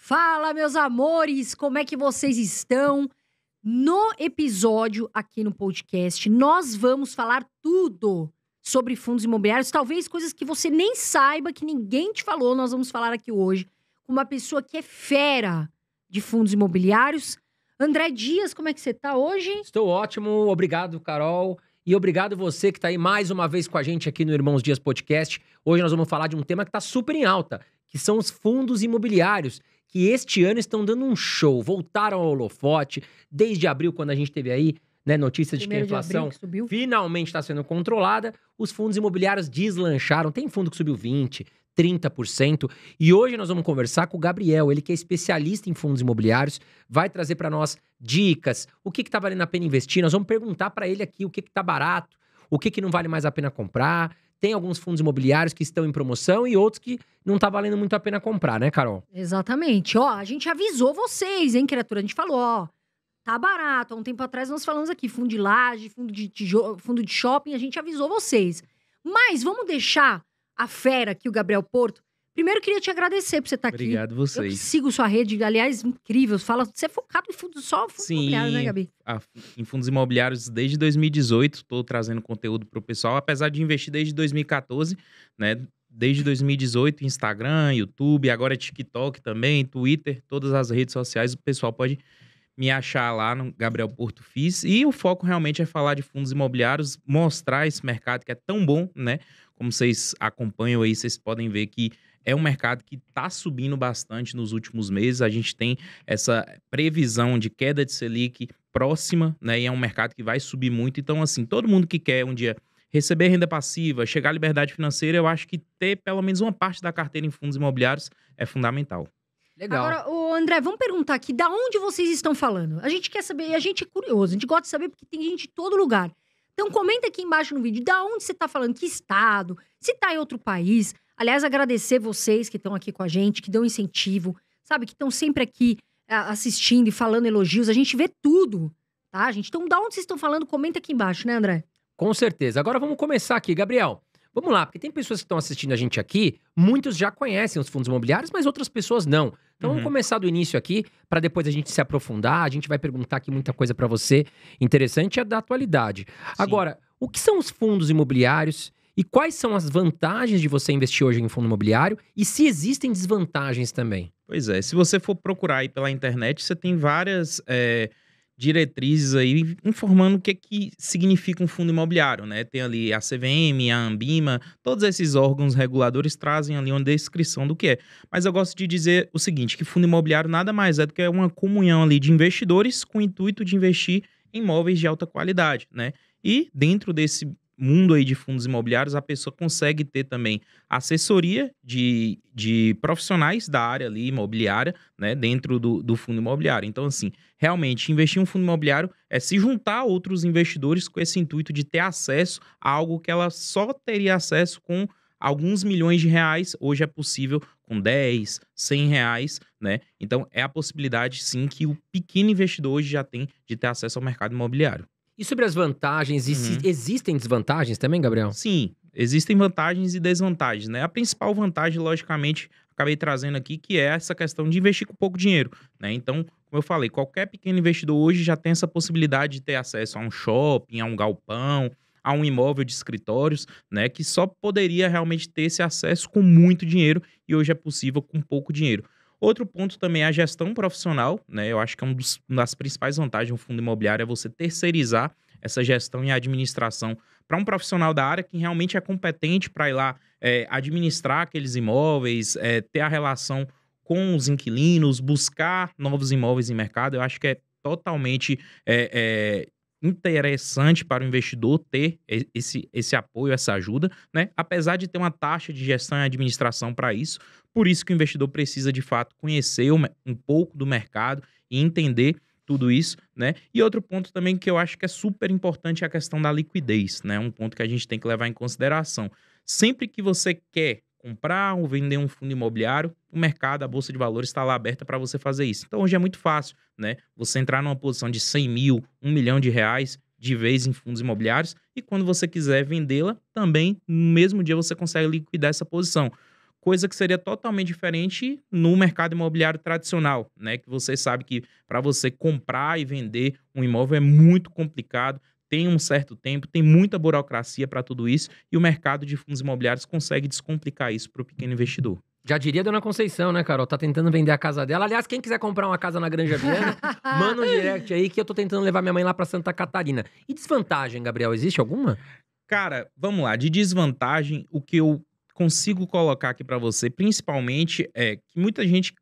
Fala, meus amores, como é que vocês estão? No episódio aqui no podcast, nós vamos falar tudo sobre fundos imobiliários, talvez coisas que você nem saiba, que ninguém te falou, nós vamos falar aqui hoje com uma pessoa que é fera de fundos imobiliários. André Dias, como é que você tá hoje? Estou ótimo, obrigado, Carol. E obrigado você que tá aí mais uma vez com a gente aqui no Irmãos Dias Podcast. Hoje nós vamos falar de um tema que tá super em alta, que são os fundos imobiliários, que este ano estão dando um show, voltaram ao holofote, desde abril, quando a gente teve aí, né, notícias de que a inflação finalmente está sendo controlada, os fundos imobiliários deslancharam, tem fundo que subiu 20%, 30%, e hoje nós vamos conversar com o Gabriel, ele que é especialista em fundos imobiliários, vai trazer para nós dicas, o que tá valendo a pena investir, nós vamos perguntar para ele aqui o que tá barato, o que não vale mais a pena comprar. Tem alguns fundos imobiliários que estão em promoção e outros que não tá valendo muito a pena comprar, né, Carol? Exatamente. Ó, a gente avisou vocês, hein, criatura? A gente falou, ó, tá barato. Há um tempo atrás nós falamos aqui, fundo de laje, fundo de shopping, a gente avisou vocês. Mas vamos deixar a fera aqui, o Gabriel Porto. Primeiro, queria te agradecer por você estar aqui. Obrigado vocês. Eu sigo sua rede, aliás, incrível. Você é focado em fundos imobiliários, né, Gabi? Em fundos imobiliários desde 2018. Estou trazendo conteúdo para o pessoal, apesar de investir desde 2014, né? Desde 2018, Instagram, YouTube, agora TikTok também, Twitter, todas as redes sociais. O pessoal pode me achar lá no Gabriel Porto Fis. E o foco realmente é falar de fundos imobiliários, mostrar esse mercado que é tão bom, né? Como vocês acompanham aí, vocês podem ver que é um mercado que está subindo bastante nos últimos meses. A gente tem essa previsão de queda de Selic próxima, né? E é um mercado que vai subir muito. Então, assim, todo mundo que quer um dia receber renda passiva, chegar à liberdade financeira, eu acho que ter pelo menos uma parte da carteira em fundos imobiliários é fundamental. Legal. Agora, André, vamos perguntar aqui, da onde vocês estão falando? A gente quer saber, a gente é curioso, a gente gosta de saber porque tem gente de todo lugar. Então comenta aqui embaixo no vídeo, da onde você tá falando, que estado, se tá em outro país. Aliás, agradecer vocês que estão aqui com a gente, que dão incentivo, sabe? Que estão sempre aqui assistindo e falando elogios. A gente vê tudo, tá, gente? Então, da onde vocês estão falando, comenta aqui embaixo, né, André? Com certeza. Agora vamos começar aqui, Gabriel. Vamos lá, porque tem pessoas que estão assistindo a gente aqui, muitos já conhecem os fundos imobiliários, mas outras pessoas não. Então vamos começar do início aqui, para depois a gente se aprofundar, a gente vai perguntar aqui muita coisa para você interessante e da atualidade. Sim. Agora, o que são os fundos imobiliários e quais são as vantagens de você investir hoje em fundo imobiliário e se existem desvantagens também? Pois é, se você for procurar aí pela internet, você tem várias diretrizes aí informando o que significa um fundo imobiliário, né? Tem ali a CVM, a Anbima, todos esses órgãos reguladores trazem ali uma descrição do que é. Mas eu gosto de dizer o seguinte, que fundo imobiliário nada mais é do que uma comunhão ali de investidores com o intuito de investir em imóveis de alta qualidade, né? E dentro desse mundo aí de fundos imobiliários, a pessoa consegue ter também assessoria de profissionais da área ali imobiliária, né, dentro do fundo imobiliário. Então, assim, realmente, investir em um fundo imobiliário é se juntar a outros investidores com esse intuito de ter acesso a algo que ela só teria acesso com alguns milhões de reais. Hoje é possível com 10, 100 reais, né? Então, é a possibilidade, sim, que o pequeno investidor hoje já tem de ter acesso ao mercado imobiliário. E sobre as vantagens, existem desvantagens também, Gabriel? Sim, existem vantagens e desvantagens, né? A principal vantagem, logicamente, acabei trazendo aqui, que é essa questão de investir com pouco dinheiro, né? Então, como eu falei, qualquer pequeno investidor hoje já tem essa possibilidade de ter acesso a um shopping, a um galpão, a um imóvel de escritórios, né? Que só poderia realmente ter esse acesso com muito dinheiro e hoje é possível com pouco dinheiro. Outro ponto também é a gestão profissional, né? Eu acho que uma das principais vantagens do fundo imobiliário é você terceirizar essa gestão e administração para um profissional da área que realmente é competente para ir lá administrar aqueles imóveis, ter a relação com os inquilinos, buscar novos imóveis em mercado. Eu acho que é totalmente interessante para o investidor ter esse apoio, essa ajuda, né? Apesar de ter uma taxa de gestão e administração para isso. Por isso que o investidor precisa, de fato, conhecer um pouco do mercado e entender tudo isso, né? E outro ponto também que eu acho que é super importante é a questão da liquidez, né? Um ponto que a gente tem que levar em consideração. Sempre que você quer comprar ou vender um fundo imobiliário, o mercado, a Bolsa de Valores está lá aberta para você fazer isso. Então, hoje é muito fácil, né? Você entrar numa posição de 100 mil, 1 milhão de reais de vez em fundos imobiliários e quando você quiser vendê-la, também no mesmo dia você consegue liquidar essa posição. coisa que seria totalmente diferente no mercado imobiliário tradicional, né? Que você sabe que para você comprar e vender um imóvel é muito complicado, tem um certo tempo, tem muita burocracia para tudo isso, e o mercado de fundos imobiliários consegue descomplicar isso para o pequeno investidor. Já diria a Dona Conceição, né, Carol? Tá tentando vender a casa dela. Aliás, quem quiser comprar uma casa na Granja Viana, manda um direct aí que eu tô tentando levar minha mãe lá pra Santa Catarina. E desvantagem, Gabriel, existe alguma? Cara, vamos lá. De desvantagem, o que eu consigo colocar aqui para você, principalmente, é que muita gente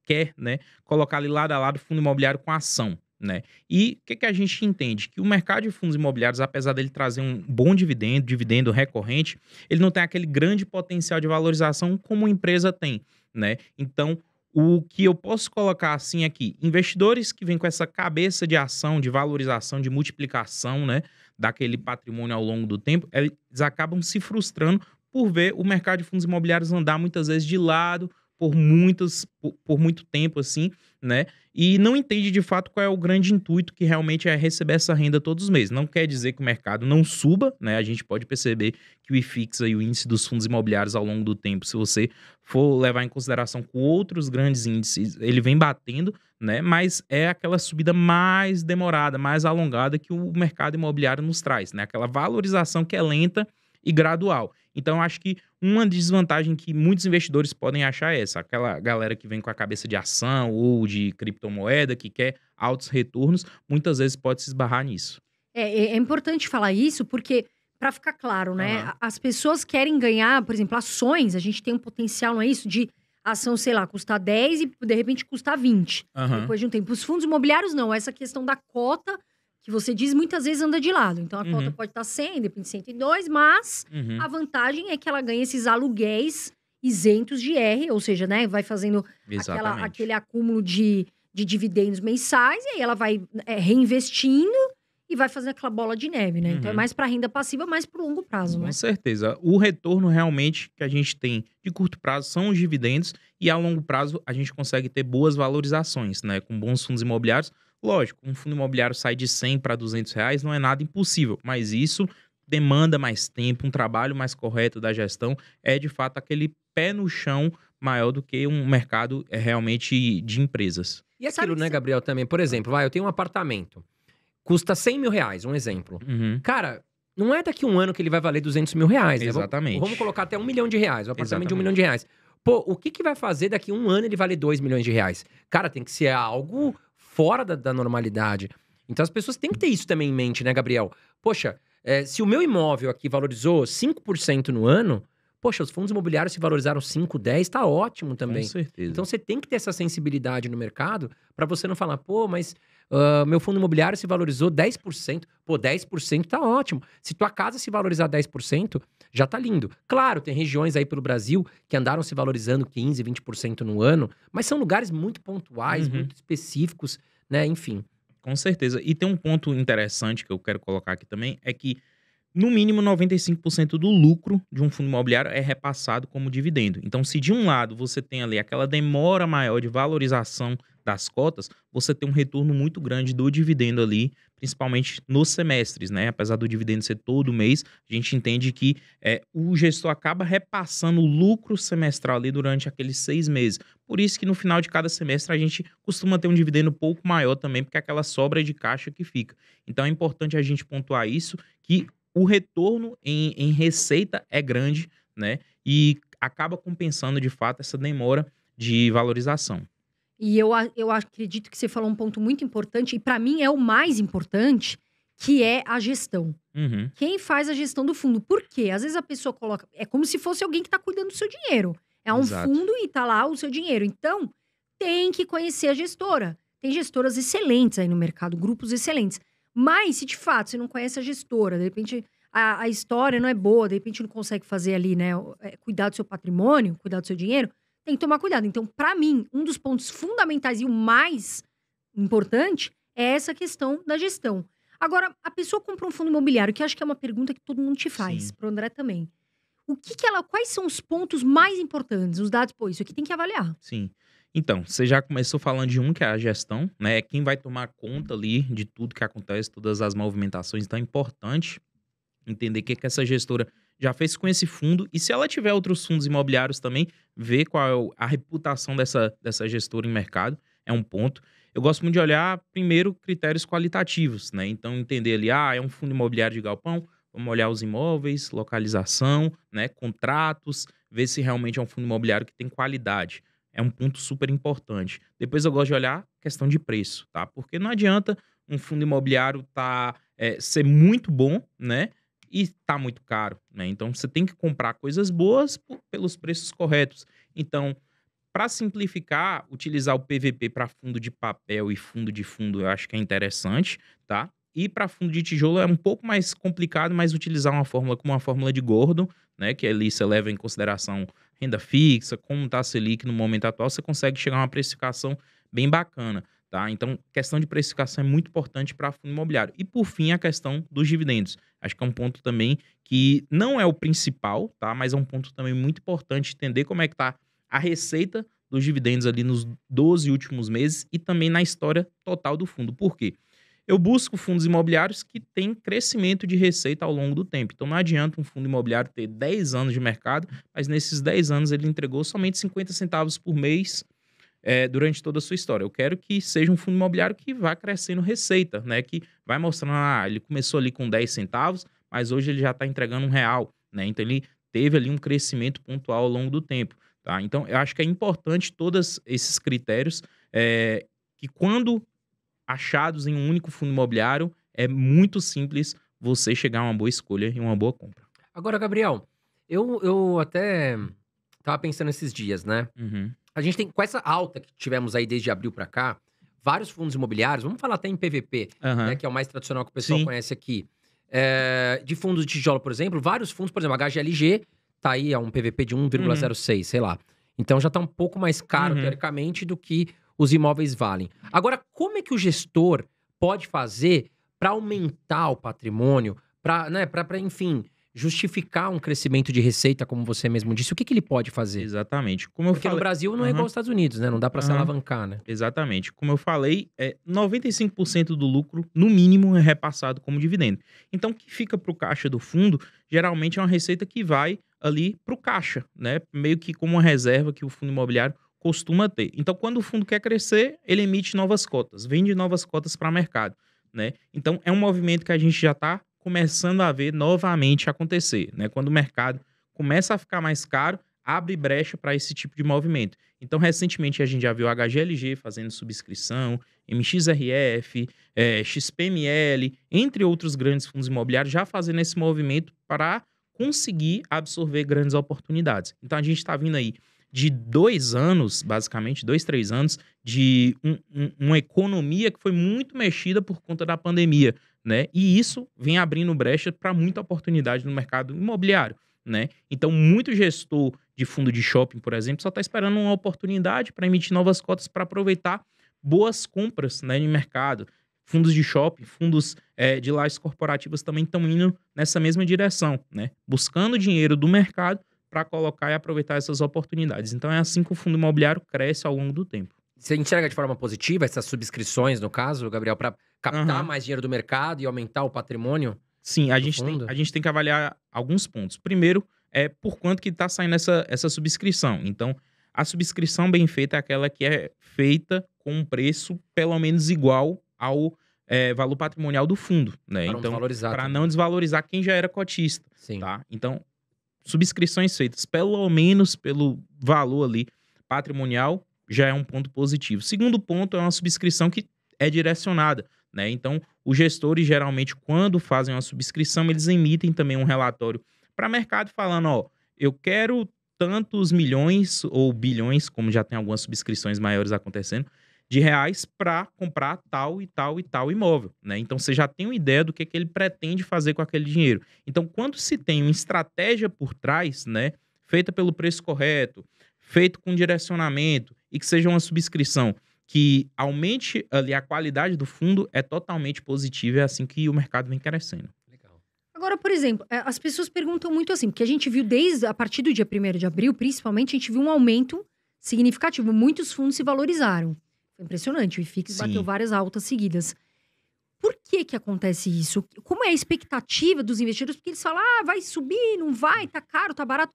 quer, né, colocar ali lado a lado fundo imobiliário com ação, né? E o que a gente entende? Que o mercado de fundos imobiliários, apesar dele trazer um bom dividendo recorrente, ele não tem aquele grande potencial de valorização como a empresa tem, né? Então, o que eu posso colocar assim aqui, investidores que vêm com essa cabeça de ação, de valorização, de multiplicação, né, daquele patrimônio ao longo do tempo, eles acabam se frustrando por ver o mercado de fundos imobiliários andar muitas vezes de lado por muito tempo, assim, né? E não entende de fato qual é o grande intuito, que realmente é receber essa renda todos os meses. Não quer dizer que o mercado não suba, né? A gente pode perceber que o IFIX, aí, o índice dos fundos imobiliários ao longo do tempo, se você for levar em consideração com outros grandes índices, ele vem batendo, né? Mas é aquela subida mais demorada, mais alongada que o mercado imobiliário nos traz, né? Aquela valorização que é lenta e gradual. Então, eu acho que uma desvantagem que muitos investidores podem achar é essa. Aquela galera que vem com a cabeça de ação ou de criptomoeda, que quer altos retornos, muitas vezes pode se esbarrar nisso. É importante falar isso, porque, para ficar claro, né? Aham. As pessoas querem ganhar, por exemplo, ações, a gente tem um potencial, não é isso? De ação, sei lá, custar 10 e de repente custar 20. Aham. Depois de um tempo. Os fundos imobiliários, não. Essa questão da cota, que você diz, muitas vezes anda de lado. Então, a cota Uhum. pode estar 100, depende de 102, mas Uhum. a vantagem é que ela ganha esses aluguéis isentos de R, ou seja, né, vai fazendo Exatamente. aquele acúmulo de dividendos mensais, e aí ela vai reinvestindo e vai fazendo aquela bola de neve, né? Então, é Uhum. mais para renda passiva, mais para longo prazo, né? Com certeza. O retorno realmente que a gente tem de curto prazo são os dividendos, e a longo prazo a gente consegue ter boas valorizações, né? Com bons fundos imobiliários. Lógico, um fundo imobiliário sai de 100 para R$ 200 não é nada impossível, mas isso demanda mais tempo, um trabalho mais correto da gestão, é de fato aquele pé no chão maior do que um mercado realmente de empresas. E aquilo, Sabe que né, cê- Gabriel, também. Por exemplo, eu tenho um apartamento. Custa R$ 100 mil, um exemplo. Uhum. Cara, não é daqui a um ano que ele vai valer R$ 200 mil, né? Exatamente. Vamos colocar até R$ 1 milhão. O apartamento de R$ 1 Exatamente. milhão. Pô, o que vai fazer daqui a um ano ele valer R$ 2 milhões? Cara, tem que ser algo fora da normalidade. Então as pessoas têm que ter isso também em mente, né, Gabriel? Poxa, se o meu imóvel aqui valorizou 5% no ano, poxa, os fundos imobiliários se valorizaram 5, 10, tá ótimo também. Com certeza. Então você tem que ter essa sensibilidade no mercado para você não falar, pô, mas meu fundo imobiliário se valorizou 10%. Pô, 10% tá ótimo. Se tua casa se valorizar 10%, já tá lindo. Claro, tem regiões aí pelo Brasil que andaram se valorizando 15, 20% no ano, mas são lugares muito pontuais, Uhum. muito específicos, né? Enfim. Com certeza. E tem um ponto interessante que eu quero colocar aqui também, é que no mínimo 95% do lucro de um fundo imobiliário é repassado como dividendo. Então, se de um lado você tem ali aquela demora maior de valorização das cotas, você tem um retorno muito grande do dividendo ali, principalmente nos semestres, né? Apesar do dividendo ser todo mês, a gente entende que o gestor acaba repassando o lucro semestral ali durante aqueles 6 meses. Por isso que no final de cada semestre a gente costuma ter um dividendo um pouco maior também, porque é aquela sobra de caixa que fica. Então é importante a gente pontuar isso, que o retorno em receita é grande, né? E acaba compensando, de fato, essa demora de valorização. E eu acredito que você falou um ponto muito importante, e para mim é o mais importante, que é a gestão. Uhum. Quem faz a gestão do fundo? Por quê? Às vezes a pessoa coloca. É como se fosse alguém que está cuidando do seu dinheiro. É um Exato. fundo e tá lá o seu dinheiro. Então, tem que conhecer a gestora. Tem gestoras excelentes aí no mercado, grupos excelentes. Mas, se de fato você não conhece a gestora, de repente a história não é boa, de repente não consegue fazer ali, né? Cuidar do seu patrimônio, cuidar do seu dinheiro, tem que tomar cuidado. Então, para mim, um dos pontos fundamentais e o mais importante é essa questão da gestão. Agora, a pessoa compra um fundo imobiliário, que eu acho que é uma pergunta que todo mundo te faz, Sim. pro André também. Quais são os pontos mais importantes? Os dados, pô, isso aqui tem que avaliar. Sim. Então, você já começou falando de um, que é a gestão, né? Quem vai tomar conta ali de tudo que acontece, todas as movimentações. Então, é importante entender o que essa gestora já fez com esse fundo. E se ela tiver outros fundos imobiliários também, ver qual é a reputação dessa gestora em mercado, é um ponto. Eu gosto muito de olhar, primeiro, critérios qualitativos, né? Então, entender ali, é um fundo imobiliário de galpão, vamos olhar os imóveis, localização, né? Contratos, ver se realmente é um fundo imobiliário que tem qualidade. É um ponto super importante. Depois eu gosto de olhar questão de preço, tá? Porque não adianta um fundo imobiliário ser muito bom, né? E tá muito caro, né? Então, você tem que comprar coisas boas pelos preços corretos. Então, para simplificar, utilizar o PVP para fundo de papel e fundo de fundo, eu acho que é interessante, tá? E para fundo de tijolo é um pouco mais complicado, mas utilizar uma fórmula como uma fórmula de Gordon, né? Que ali você leva em consideração renda fixa, como está a Selic no momento atual, você consegue chegar a uma precificação bem bacana, tá? Então, questão de precificação é muito importante para fundo imobiliário. E, por fim, a questão dos dividendos. Acho que é um ponto também que não é o principal, tá? Mas é um ponto também muito importante entender como é que está a receita dos dividendos ali nos 12 últimos meses e também na história total do fundo. Por quê? Eu busco fundos imobiliários que têm crescimento de receita ao longo do tempo. Então, não adianta um fundo imobiliário ter 10 anos de mercado, mas nesses 10 anos ele entregou somente 50 centavos por mês durante toda a sua história. Eu quero que seja um fundo imobiliário que vá crescendo receita, né? Que vai mostrando, ele começou ali com 10 centavos, mas hoje ele já está entregando R$1, né? Então, ele teve ali um crescimento pontual ao longo do tempo, tá? Então, eu acho que é importante todos esses critérios que quando achados em um único fundo imobiliário, é muito simples você chegar a uma boa escolha e uma boa compra. Agora, Gabriel, eu até tava pensando esses dias, né? Uhum. A gente tem, com essa alta que tivemos aí desde abril pra cá, vários fundos imobiliários, vamos falar até em PVP, né, que é o mais tradicional que o pessoal conhece aqui. De fundos de tijolo, por exemplo, vários fundos, por exemplo, a HGLG tá aí a um PVP de 1,06, sei lá. Então já tá um pouco mais caro, teoricamente, do que os imóveis valem. Agora, como é que o gestor pode fazer para aumentar o patrimônio, para, né, enfim, justificar um crescimento de receita, como você mesmo disse? O que ele pode fazer? Exatamente. Porque no Brasil não é igual aos Estados Unidos, né? Não dá para se alavancar, né? Exatamente. Como eu falei, 95% do lucro, no mínimo, é repassado como dividendo. Então, o que fica para o caixa do fundo, geralmente é uma receita que vai ali para o caixa, né? Meio que como uma reserva que o fundo imobiliário costuma ter. Então, quando o fundo quer crescer, ele emite novas cotas, vende novas cotas para o mercado, né? Então, é um movimento que a gente já está começando a ver novamente acontecer, né? Quando o mercado começa a ficar mais caro, abre brecha para esse tipo de movimento. Então, recentemente, a gente já viu a HGLG fazendo subscrição, MXRF, XPML, entre outros grandes fundos imobiliários, já fazendo esse movimento para conseguir absorver grandes oportunidades. Então, a gente está vindo aí de 2 anos, basicamente, 2, 3 anos, de uma economia que foi muito mexida por conta da pandemia, né? E isso vem abrindo brecha para muita oportunidade no mercado imobiliário, né? Então, muito gestor de fundo de shopping, por exemplo, só está esperando uma oportunidade para emitir novas cotas para aproveitar boas compras, né, no mercado. Fundos de shopping, fundos de lajes corporativas também estão indo nessa mesma direção, né? Buscando dinheiro do mercado para colocar e aproveitar essas oportunidades. Então, é assim que o fundo imobiliário cresce ao longo do tempo. Você enxerga de forma positiva essas subscrições, no caso, Gabriel, para captar mais dinheiro do mercado e aumentar o patrimônio? Sim, a gente tem que avaliar alguns pontos. Primeiro, por quanto que está saindo essa subscrição. Então, a subscrição bem feita é aquela que é feita com um preço pelo menos igual ao valor patrimonial do fundo, né? Para não desvalorizar quem já era cotista. Sim. Tá? Então, subscrições feitas pelo menos pelo valor ali patrimonial já é um ponto positivo. Segundo ponto é uma subscrição que é direcionada, né? Então, os gestores geralmente quando fazem uma subscrição, eles emitem também um relatório para o mercado falando, eu quero tantos milhões ou bilhões, como já tem algumas subscrições maiores acontecendo, de reais para comprar tal e tal e tal imóvel, né? Então, você já tem uma ideia do que ele pretende fazer com aquele dinheiro. Então, quando se tem uma estratégia por trás, né, feita pelo preço correto, feito com direcionamento e que seja uma subscrição que aumente ali a qualidade do fundo, é totalmente positivo, é assim que o mercado vem crescendo. Legal. Agora, por exemplo, as pessoas perguntam muito assim, porque a gente viu a partir do dia 1º de abril, principalmente, a gente viu um aumento significativo. Muitos fundos se valorizaram. Foi impressionante. O IFIX bateu várias altas seguidas. Por que acontece isso? Como é a expectativa dos investidores? Porque eles falam, vai subir, não vai, tá caro, tá barato.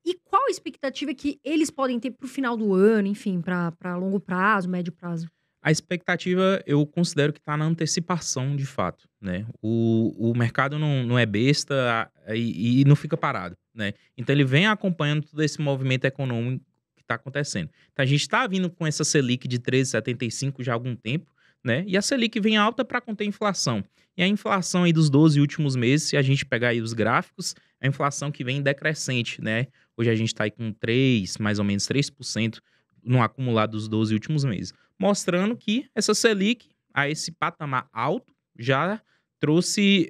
E qual a expectativa que eles podem ter pro final do ano, enfim, para longo prazo, médio prazo? A expectativa, eu considero que está na antecipação, de fato, né? O mercado não é besta e não fica parado, né? Então, ele vem acompanhando todo esse movimento econômico que está acontecendo. Então, a gente está vindo com essa Selic de 13,75 já há algum tempo, né? E a Selic vem alta para conter a inflação. E a inflação aí dos 12 últimos meses, se a gente pegar aí os gráficos, a inflação que vem decrescente, né? Hoje a gente está aí com 3, mais ou menos 3% no acumulado dos 12 últimos meses. Mostrando que essa Selic, a esse patamar alto, já trouxe,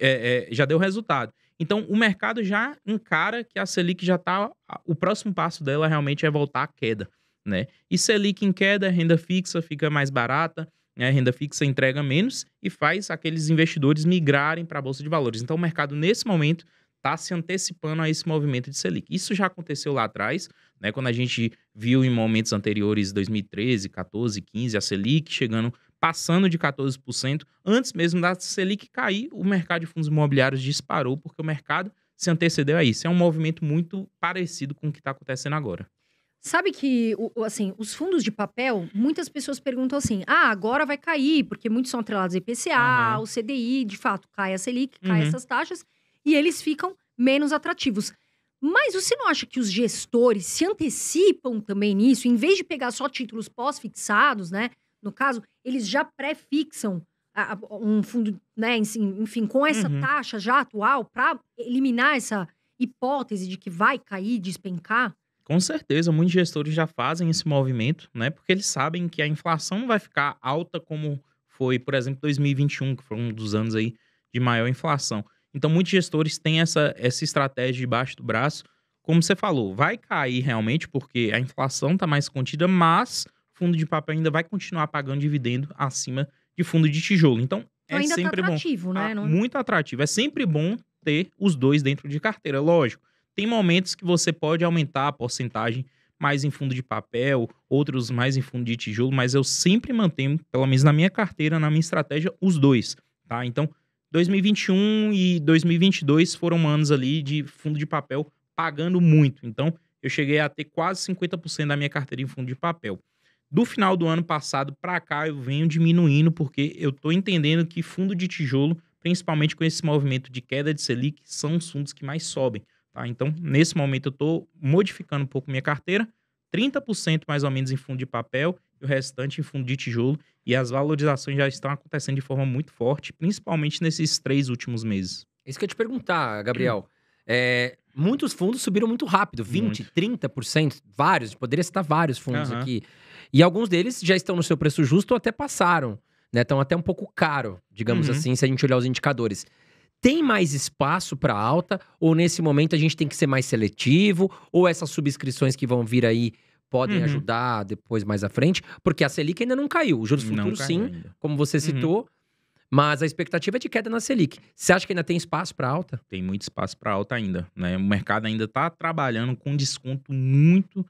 já deu resultado. Então, o mercado já encara que a Selic já está... O próximo passo dela realmente é voltar à queda, né? E Selic em queda, renda fixa fica mais barata, né? Renda fixa entrega menos e faz aqueles investidores migrarem para a Bolsa de Valores. Então, o mercado, nesse momento, está se antecipando a esse movimento de Selic. Isso já aconteceu lá atrás, né, quando a gente viu em momentos anteriores, 2013, 14, 15, a Selic chegando, passando de 14%. Antes mesmo da Selic cair, o mercado de fundos imobiliários disparou, porque o mercado se antecedeu a isso. É um movimento muito parecido com o que está acontecendo agora. Sabe que, assim, os fundos de papel, muitas pessoas perguntam assim, agora vai cair, porque muitos são atrelados ao IPCA, o CDI, de fato, cai a Selic, cai essas taxas, e eles ficam menos atrativos. Mas você não acha que os gestores se antecipam também nisso? Em vez de pegar só títulos pós-fixados, né? No caso, eles já pré-fixam um fundo, né? Enfim, com essa taxa já atual, para eliminar essa hipótese de que vai cair, despencar? Com certeza, muitos gestores já fazem esse movimento, né? Porque eles sabem que a inflação não vai ficar alta como foi, por exemplo, 2021, que foi um dos anos aí de maior inflação. Então, muitos gestores têm essa estratégia debaixo do braço. Como você falou, vai cair realmente porque a inflação está mais contida, mas fundo de papel ainda vai continuar pagando dividendo acima de fundo de tijolo. Então, ainda sempre tá atrativo, bom. né? Muito atrativo. É sempre bom ter os dois dentro de carteira, lógico. Tem momentos que você pode aumentar a porcentagem mais em fundo de papel, outros mais em fundo de tijolo, mas eu sempre mantenho, pelo menos na minha carteira, na minha estratégia, os dois, tá? Então, 2021 e 2022 foram anos ali de fundo de papel pagando muito. Então, eu cheguei a ter quase 50% da minha carteira em fundo de papel. Do final do ano passado para cá, eu venho diminuindo porque eu estou entendendo que fundo de tijolo, principalmente com esse movimento de queda de Selic, são os fundos que mais sobem. Tá? Então, nesse momento, eu estou modificando um pouco minha carteira, 30% mais ou menos em fundo de papel e o restante em fundo de tijolo. E as valorizações já estão acontecendo de forma muito forte, principalmente nesses 3 últimos meses. Isso que eu ia te perguntar, Gabriel. Muitos fundos subiram muito rápido, 20%, 30%, vários, poderia citar vários fundos aqui. E alguns deles já estão no seu preço justo ou até passaram, né? Estão até um pouco caro, digamos assim, se a gente olhar os indicadores. Tem mais espaço para alta ou nesse momento a gente tem que ser mais seletivo? Ou essas subscrições que vão vir aí podem ajudar depois mais à frente? Porque a Selic ainda não caiu. Os juros futuros sim, ainda, como você citou. Mas a expectativa é de queda na Selic. Você acha que ainda tem espaço para alta? Tem muito espaço para alta ainda, né? O mercado ainda está trabalhando com um desconto muito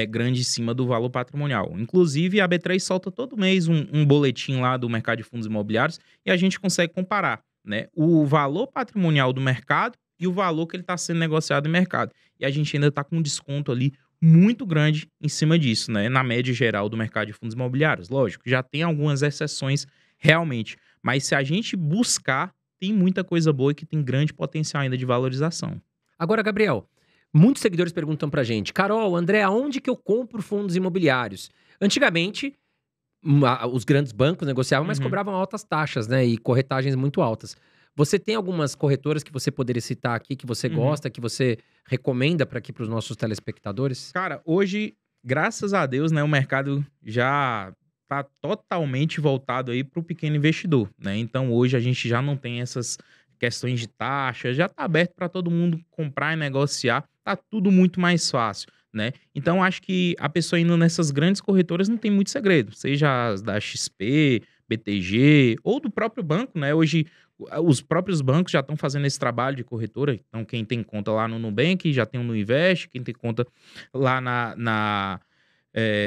grande em cima do valor patrimonial. Inclusive, a B3 solta todo mês um boletim lá do mercado de fundos imobiliários e a gente consegue comparar, né, o valor patrimonial do mercado e o valor que ele está sendo negociado no mercado. E a gente ainda está com um desconto ali muito grande em cima disso, né? Na média geral do mercado de fundos imobiliários. Lógico, já tem algumas exceções realmente. Mas se a gente buscar, tem muita coisa boa e que tem grande potencial ainda de valorização. Agora, Gabriel, muitos seguidores perguntam pra gente, Carol, André, aonde que eu compro fundos imobiliários? Antigamente, os grandes bancos negociavam, mas cobravam altas taxas, né? E corretagens muito altas. Você tem algumas corretoras que você poderia citar aqui, que você gosta, que você recomenda para aqui para os nossos telespectadores? Cara, hoje, graças a Deus, né, o mercado já está totalmente voltado aí para o pequeno investidor, né? Então, hoje a gente já não tem essas questões de taxa, já está aberto para todo mundo comprar e negociar, tá tudo muito mais fácil, né? Então, acho que a pessoa indo nessas grandes corretoras não tem muito segredo, seja as da XP, BTG ou do próprio banco, né? Hoje, os próprios bancos já estão fazendo esse trabalho de corretora. Então, quem tem conta lá no Nubank já tem um no Invest, quem tem conta lá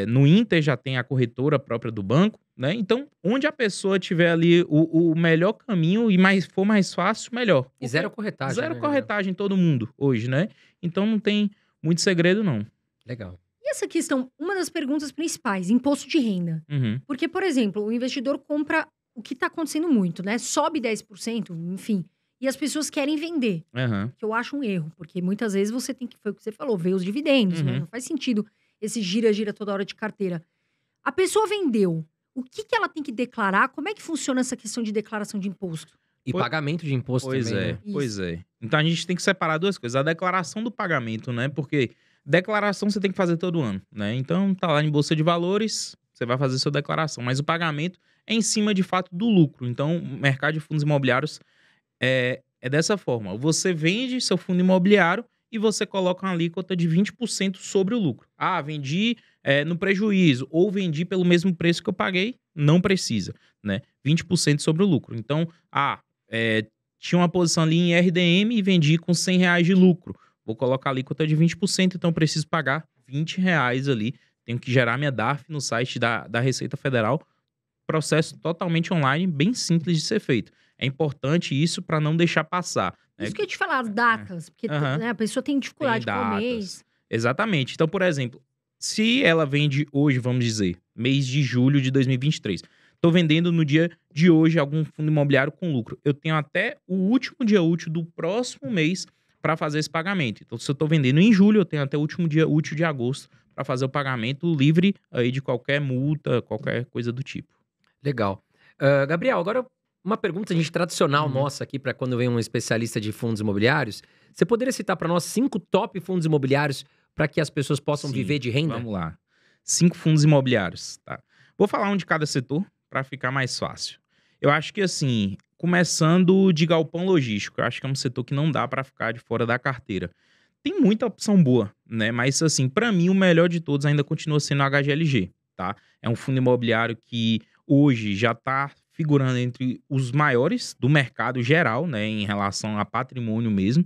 no Inter já tem a corretora própria do banco. né? Então, onde a pessoa tiver ali o melhor caminho e for mais fácil, melhor. E zero corretagem, Zero né, corretagem todo mundo hoje, né? Então não tem muito segredo, não. Legal. E essa questão, uma das perguntas principais, imposto de renda. Uhum. Porque, por exemplo, o investidor compra o que está acontecendo muito, né? Sobe 10%, enfim. E as pessoas querem vender, Aham. que eu acho um erro. Porque muitas vezes você tem que, foi o que você falou, ver os dividendos, né? Uhum. Não faz sentido esse gira-gira toda hora de carteira. A pessoa vendeu. O que ela tem que declarar? Como é que funciona essa questão de declaração de imposto? E Pois- pagamento de imposto Pois também, é, né? pois é. Então a gente tem que separar duas coisas. A declaração do pagamento, né? Porque declaração você tem que fazer todo ano, né? Então tá lá em Bolsa de Valores, você vai fazer sua declaração. Mas o pagamento é em cima, de fato, do lucro. Então o mercado de fundos imobiliários é dessa forma. Você vende seu fundo imobiliário e você coloca uma alíquota de 20% sobre o lucro. Ah, vendi no prejuízo ou vendi pelo mesmo preço que eu paguei, não precisa, né? 20% sobre o lucro. Então, tinha uma posição ali em RDM e vendi com R$100 de lucro. Vou colocar a alíquota de 20%, então preciso pagar R$20 ali. Tenho que gerar minha DARF no site da Receita Federal. Processo totalmente online, bem simples de ser feito. É importante isso para não deixar passar. Né? Isso que eu ia te falar, as datas. Porque Aham. né, a pessoa tem dificuldade Tem com o datas. mês. Exatamente. Então, por exemplo, se ela vende hoje, vamos dizer, mês de julho de 2023, estou vendendo no dia de hoje algum fundo imobiliário com lucro. Eu tenho até o último dia útil do próximo mês para fazer esse pagamento. Então, se eu estou vendendo em julho, eu tenho até o último dia útil de agosto para fazer o pagamento livre aí de qualquer multa, qualquer coisa do tipo. Legal. Gabriel, agora uma pergunta, gente, tradicional nossa aqui para quando vem um especialista de fundos imobiliários. Você poderia citar para nós 5 top fundos imobiliários para que as pessoas possam Sim, viver de renda? Vamos lá. 5 fundos imobiliários, tá? Vou falar um de cada setor para ficar mais fácil. Eu acho que assim, começando de galpão logístico, eu acho que é um setor que não dá para ficar de fora da carteira. Tem muita opção boa, né? Mas assim, para mim o melhor de todos ainda continua sendo o HGLG, tá? É um fundo imobiliário que hoje já está figurando entre os maiores do mercado geral, né, em relação a patrimônio mesmo.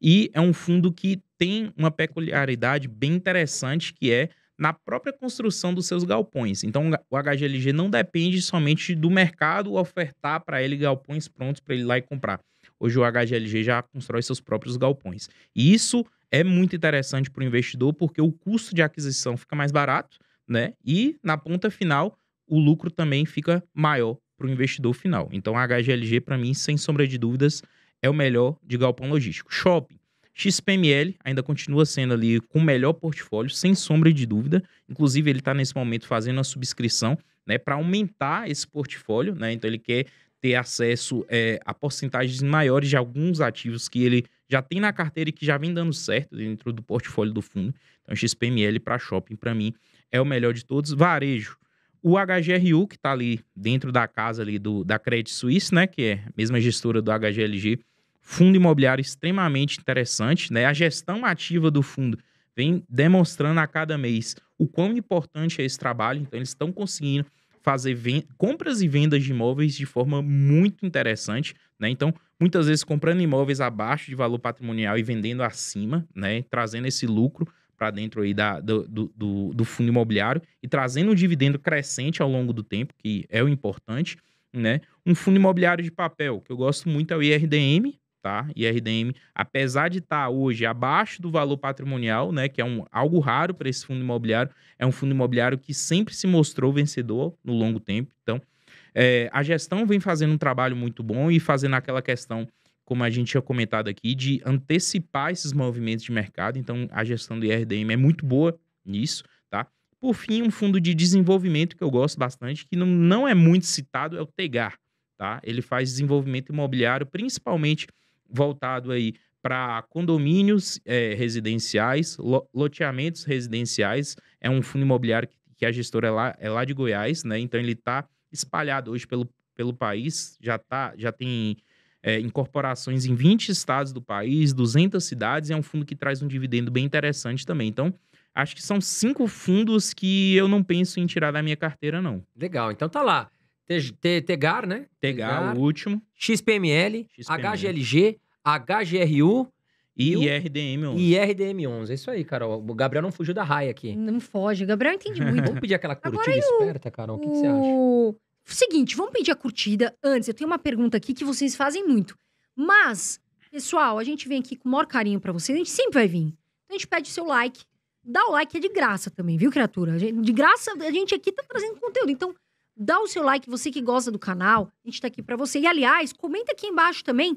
E é um fundo que tem uma peculiaridade bem interessante, que é na própria construção dos seus galpões. Então, o HGLG não depende somente do mercado ofertar para ele galpões prontos para ele ir lá e comprar. Hoje o HGLG já constrói seus próprios galpões. E isso é muito interessante para o investidor, porque o custo de aquisição fica mais barato, né? E na ponta final, o lucro também fica maior para o investidor final. Então, a HGLG, para mim, sem sombra de dúvidas, é o melhor de galpão logístico. Shopping. XPML ainda continua sendo ali com o melhor portfólio, sem sombra de dúvida. Inclusive, ele está nesse momento fazendo a subscrição, né, para aumentar esse portfólio, né? Então, ele quer ter acesso a porcentagens maiores de alguns ativos que ele já tem na carteira e que já vem dando certo dentro do portfólio do fundo. Então, XPML para shopping, para mim, é o melhor de todos. Varejo. O HGRU, que está ali dentro da casa ali da Credit Suisse, né, que é a mesma gestora do HGLG, fundo imobiliário extremamente interessante, né? A gestão ativa do fundo vem demonstrando a cada mês o quão importante é esse trabalho. Então, eles estão conseguindo fazer compras e vendas de imóveis de forma muito interessante, né? Então, muitas vezes comprando imóveis abaixo de valor patrimonial e vendendo acima, né? Trazendo esse lucro para dentro aí do fundo imobiliário e trazendo um dividendo crescente ao longo do tempo, que é o importante, né? Um fundo imobiliário de papel, que eu gosto muito, é o IRDM, tá? IRDM, apesar de estar hoje abaixo do valor patrimonial, né? Que é algo raro para esse fundo imobiliário, é um fundo imobiliário que sempre se mostrou vencedor no longo tempo. Então, a gestão vem fazendo um trabalho muito bom e fazendo aquela questão, como a gente tinha comentado aqui, de antecipar esses movimentos de mercado. Então, a gestão do IRDM é muito boa nisso, tá? Por fim, um fundo de desenvolvimento que eu gosto bastante, que não é muito citado, é o Tegar, tá? Ele faz desenvolvimento imobiliário, principalmente voltado aí para condomínios residenciais, loteamentos residenciais. É um fundo imobiliário que a gestora é lá de Goiás, né? Então, ele está espalhado hoje pelo país, já tem incorporações em 20 estados do país, 200 cidades, e é um fundo que traz um dividendo bem interessante também. Então, acho que são 5 fundos que eu não penso em tirar da minha carteira, não. Legal, então tá lá. Tegar, né? Tegar, o último. XPML, HGLG, HGRU E E o- IRDM11. E RDM11. É isso aí, Carol. O Gabriel não fugiu da raia aqui. Não foge. Gabriel entende muito. Vamos pedir aquela Agora curtida esperta, Carol? O que você acha? Seguinte, vamos pedir a curtida. Antes, eu tenho uma pergunta aqui que vocês fazem muito. Mas, pessoal, a gente vem aqui com o maior carinho pra vocês. A gente sempre vai vir. Então, a gente pede seu like. Dá o like, é de graça também, viu, criatura? De graça, a gente aqui tá trazendo conteúdo. Então, dá o seu like, você que gosta do canal. A gente tá aqui pra você. E, aliás, comenta aqui embaixo também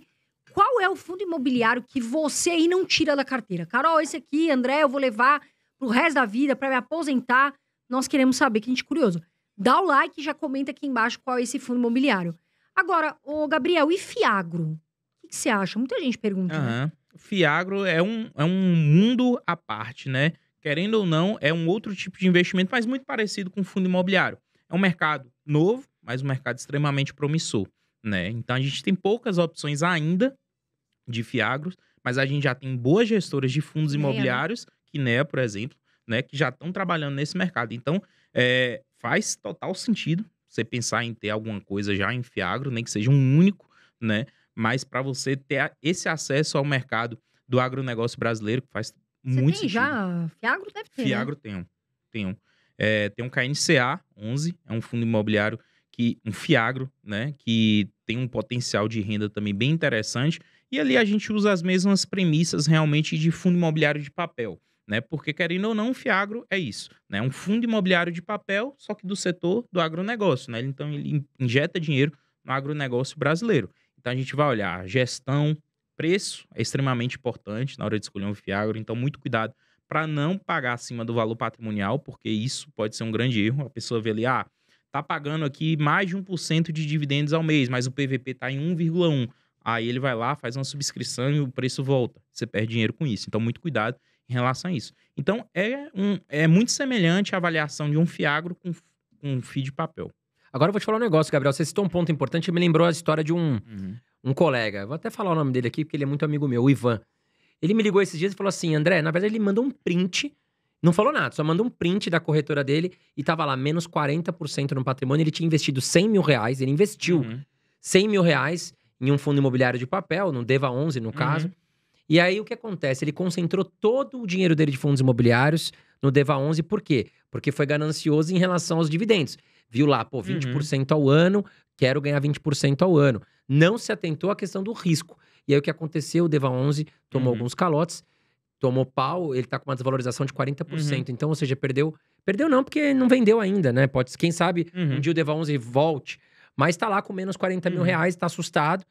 qual é o fundo imobiliário que você aí não tira da carteira. Carol, esse aqui, André, eu vou levar pro resto da vida pra me aposentar. Nós queremos saber, que a gente é curioso. Dá o like e já comenta aqui embaixo qual é esse fundo imobiliário. Agora, ô Gabriel, e Fiagro? O que você acha? Muita gente pergunta, né? Aham. Fiagro é um mundo à parte, né? Querendo ou não, é um outro tipo de investimento, mas muito parecido com o fundo imobiliário. É um mercado novo, mas um mercado extremamente promissor, né? Então, a gente tem poucas opções ainda de Fiagros, mas a gente já tem boas gestoras de fundos Kinea, né? imobiliários, Kinea, por exemplo, né? Que já estão trabalhando nesse mercado. Então, faz total sentido você pensar em ter alguma coisa já em Fiagro, nem que seja um único, né? Mas para você ter esse acesso ao mercado do agronegócio brasileiro, que faz Você muito tem sentido. já? Fiagro deve ter, né? Fiagro tem um. Tem um KNCA 11, é um fundo imobiliário um Fiagro, né? Que tem um potencial de renda também bem interessante. E ali a gente usa as mesmas premissas realmente de fundo imobiliário de papel, né? Porque querendo ou não, o Fiagro é isso, né? Um fundo imobiliário de papel, só que do setor do agronegócio, né? Então ele injeta dinheiro no agronegócio brasileiro. Então a gente vai olhar gestão, preço é extremamente importante na hora de escolher um Fiagro, então muito cuidado para não pagar acima do valor patrimonial, porque isso pode ser um grande erro. A pessoa vê ali, tá pagando aqui mais de 1% de dividendos ao mês, mas o PVP tá em 1,1. Aí ele vai lá, faz uma subscrição e o preço volta. Você perde dinheiro com isso. Então, muito cuidado em relação a isso. Então, é muito semelhante a avaliação de um Fiagro com um FII de papel. Agora eu vou te falar um negócio, Gabriel. Você citou um ponto importante, me lembrou a história de um colega. Vou até falar o nome dele aqui, porque ele é muito amigo meu, o Ivan. Ele me ligou esses dias e falou assim, André, na verdade ele mandou um print, não falou nada, só mandou um print da corretora dele e tava lá, menos 40% no patrimônio. Ele tinha investido 100 mil reais, ele investiu 100 mil reais em um fundo imobiliário de papel, no Deva 11 no caso. E aí o que acontece? Ele concentrou todo o dinheiro dele de fundos imobiliários no Deva 11, por quê? Porque foi ganancioso em relação aos dividendos. Viu lá, 20% ao ano, quero ganhar 20% ao ano. Não se atentou à questão do risco. E aí o que aconteceu? O Deva 11 tomou alguns calotes, tomou pau, ele tá com uma desvalorização de 40%. Então, ou seja, perdeu. Perdeu não, porque não vendeu ainda, né? Quem sabe um dia o Deva 11 volte. Mas tá lá com menos 40 mil reais, tá assustado.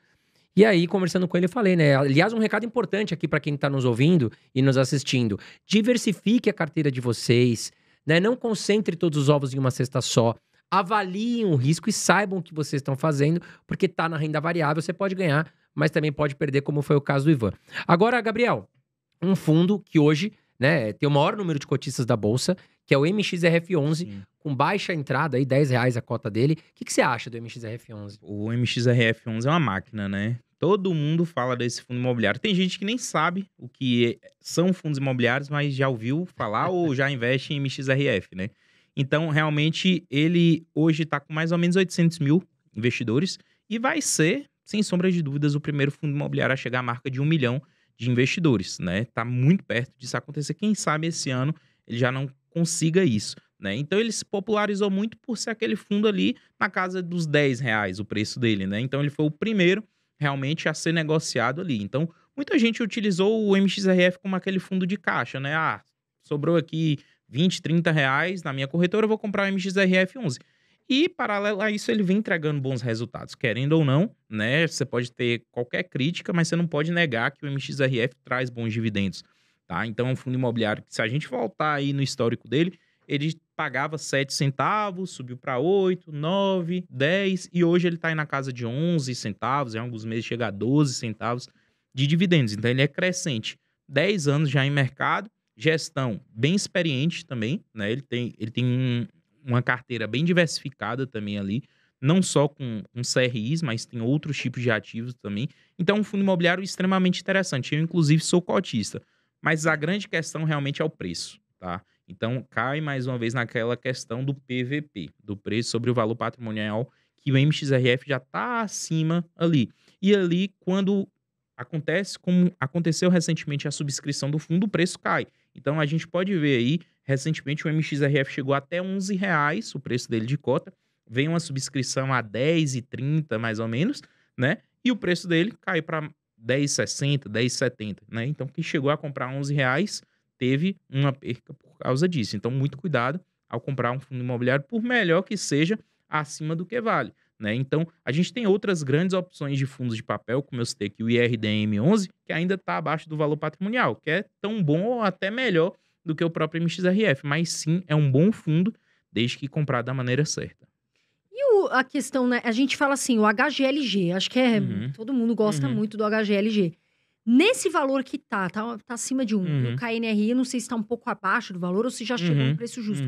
E aí, conversando com ele, eu falei, né? Aliás, um recado importante aqui para quem tá nos ouvindo e nos assistindo. Diversifique a carteira de vocês, né? Não concentre todos os ovos em uma cesta só. Avaliem o risco e saibam o que vocês estão fazendo, porque tá na renda variável, você pode ganhar, mas também pode perder, como foi o caso do Ivan. Agora, Gabriel, um fundo que hoje, né, tem o maior número de cotistas da Bolsa, que é o MXRF11, com baixa entrada, aí R$10 a cota dele. O que você acha do MXRF11? O MXRF11 é uma máquina, né? Todo mundo fala desse fundo imobiliário. Tem gente que nem sabe o que são fundos imobiliários, mas já ouviu falar ou já investe em MXRF, né? Então, realmente, ele hoje está com mais ou menos 800 mil investidores e vai ser, sem sombra de dúvidas, o primeiro fundo imobiliário a chegar à marca de 1 milhão de investidores, né? Tá muito perto disso acontecer. Quem sabe esse ano ele já não consiga isso, né? Então, ele se popularizou muito por ser aquele fundo ali na casa dos R$10, o preço dele, né? Então, ele foi o primeiro realmente a ser negociado ali. Então, muita gente utilizou o MXRF como aquele fundo de caixa, né? Sobrou aqui 20, 30 reais na minha corretora, eu vou comprar o MXRF11. E, paralelo a isso, ele vem entregando bons resultados. Querendo ou não, né? Você pode ter qualquer crítica, mas você não pode negar que o MXRF traz bons dividendos, tá? Então, é um fundo imobiliário que, se a gente voltar aí no histórico dele, ele pagava 7 centavos, subiu para 8, 9, 10, e hoje ele está aí na casa de 11 centavos, em alguns meses chega a 12 centavos de dividendos. Então, ele é crescente. 10 anos já em mercado, gestão bem experiente também, né? Ele tem uma carteira bem diversificada também ali, não só com CRIs, mas tem outros tipos de ativos também. Então, um fundo imobiliário extremamente interessante. Eu, inclusive, sou cotista. Mas a grande questão realmente é o preço, tá? Então, cai mais uma vez naquela questão do PVP, do preço sobre o valor patrimonial, que o MXRF já está acima ali. E ali, quando acontece como aconteceu recentemente a subscrição do fundo, o preço cai. Então a gente pode ver aí, recentemente o MXRF chegou até R$ 11 o preço dele de cota, vem uma subscrição a 10,30 mais ou menos, né? E o preço dele cai para 10,60, 10,70, né? Então quem chegou a comprar R$ 11 teve uma perca por causa disso. Então muito cuidado ao comprar um fundo imobiliário, por melhor que seja, acima do que vale, né? Então a gente tem outras grandes opções de fundos de papel, como eu citei aqui, o IRDM11, que ainda está abaixo do valor patrimonial, que é tão bom ou até melhor do que o próprio MXRF, mas sim é um bom fundo, desde que comprado da maneira certa. E a questão, né? A gente fala assim, o HGLG, acho que todo mundo gosta muito do HGLG. Nesse valor que tá acima de 1. E o KNRI, eu não sei se tá um pouco abaixo do valor ou se já chegou no preço justo.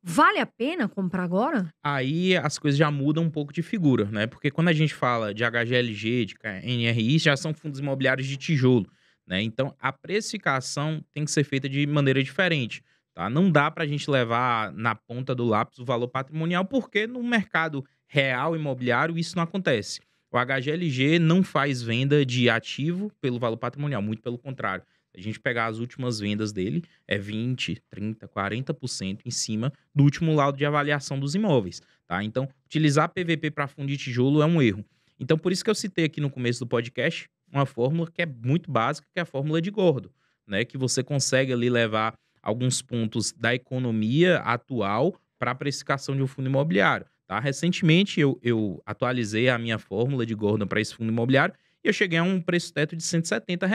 Vale a pena comprar agora? Aí as coisas já mudam um pouco de figura, né? Porque quando a gente fala de HGLG, de KNRI, já são fundos imobiliários de tijolo, né? Então a precificação tem que ser feita de maneira diferente, tá? Não dá pra gente levar na ponta do lápis o valor patrimonial, porque no mercado real imobiliário isso não acontece. O HGLG não faz venda de ativo pelo valor patrimonial, muito pelo contrário. Se a gente pegar as últimas vendas dele, é 20%, 30%, 40% em cima do último laudo de avaliação dos imóveis, tá? Então, utilizar PVP para fundo de tijolo é um erro. Então, por isso que eu citei aqui no começo do podcast uma fórmula que é muito básica, que é a fórmula de Gordon, né? Que você consegue ali levar alguns pontos da economia atual para a precificação de um fundo imobiliário, tá? Recentemente, eu atualizei a minha fórmula de Gordon para esse fundo imobiliário e eu cheguei a um preço teto de R$ 170.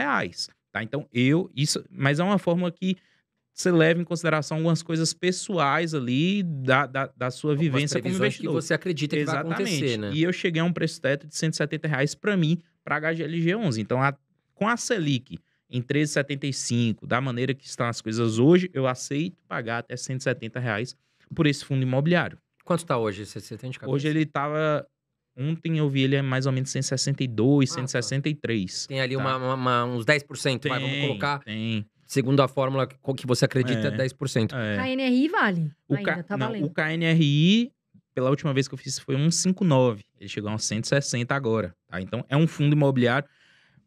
Tá? Então, mas é uma fórmula que você leva em consideração algumas coisas pessoais ali da sua vivência como investidor. Que você acredita que vai acontecer, né? E eu cheguei a um preço teto de R$ 170 para mim, para HGLG11. Então, com a Selic em 13,75, da maneira que estão as coisas hoje, eu aceito pagar até R$ 170 por esse fundo imobiliário. Quanto está hoje? Você tem de cabeça? Hoje ele estava... Ontem eu vi ele mais ou menos 162, 163. Tem ali tá? uns 10%, Tem, vamos colocar. Tem. Segundo a fórmula que você acredita, 10%. KNRI vale. Tá valendo. O KNRI, pela última vez que eu fiz, foi 159. Ele chegou a uns 160 agora. Tá? Então, é um fundo imobiliário.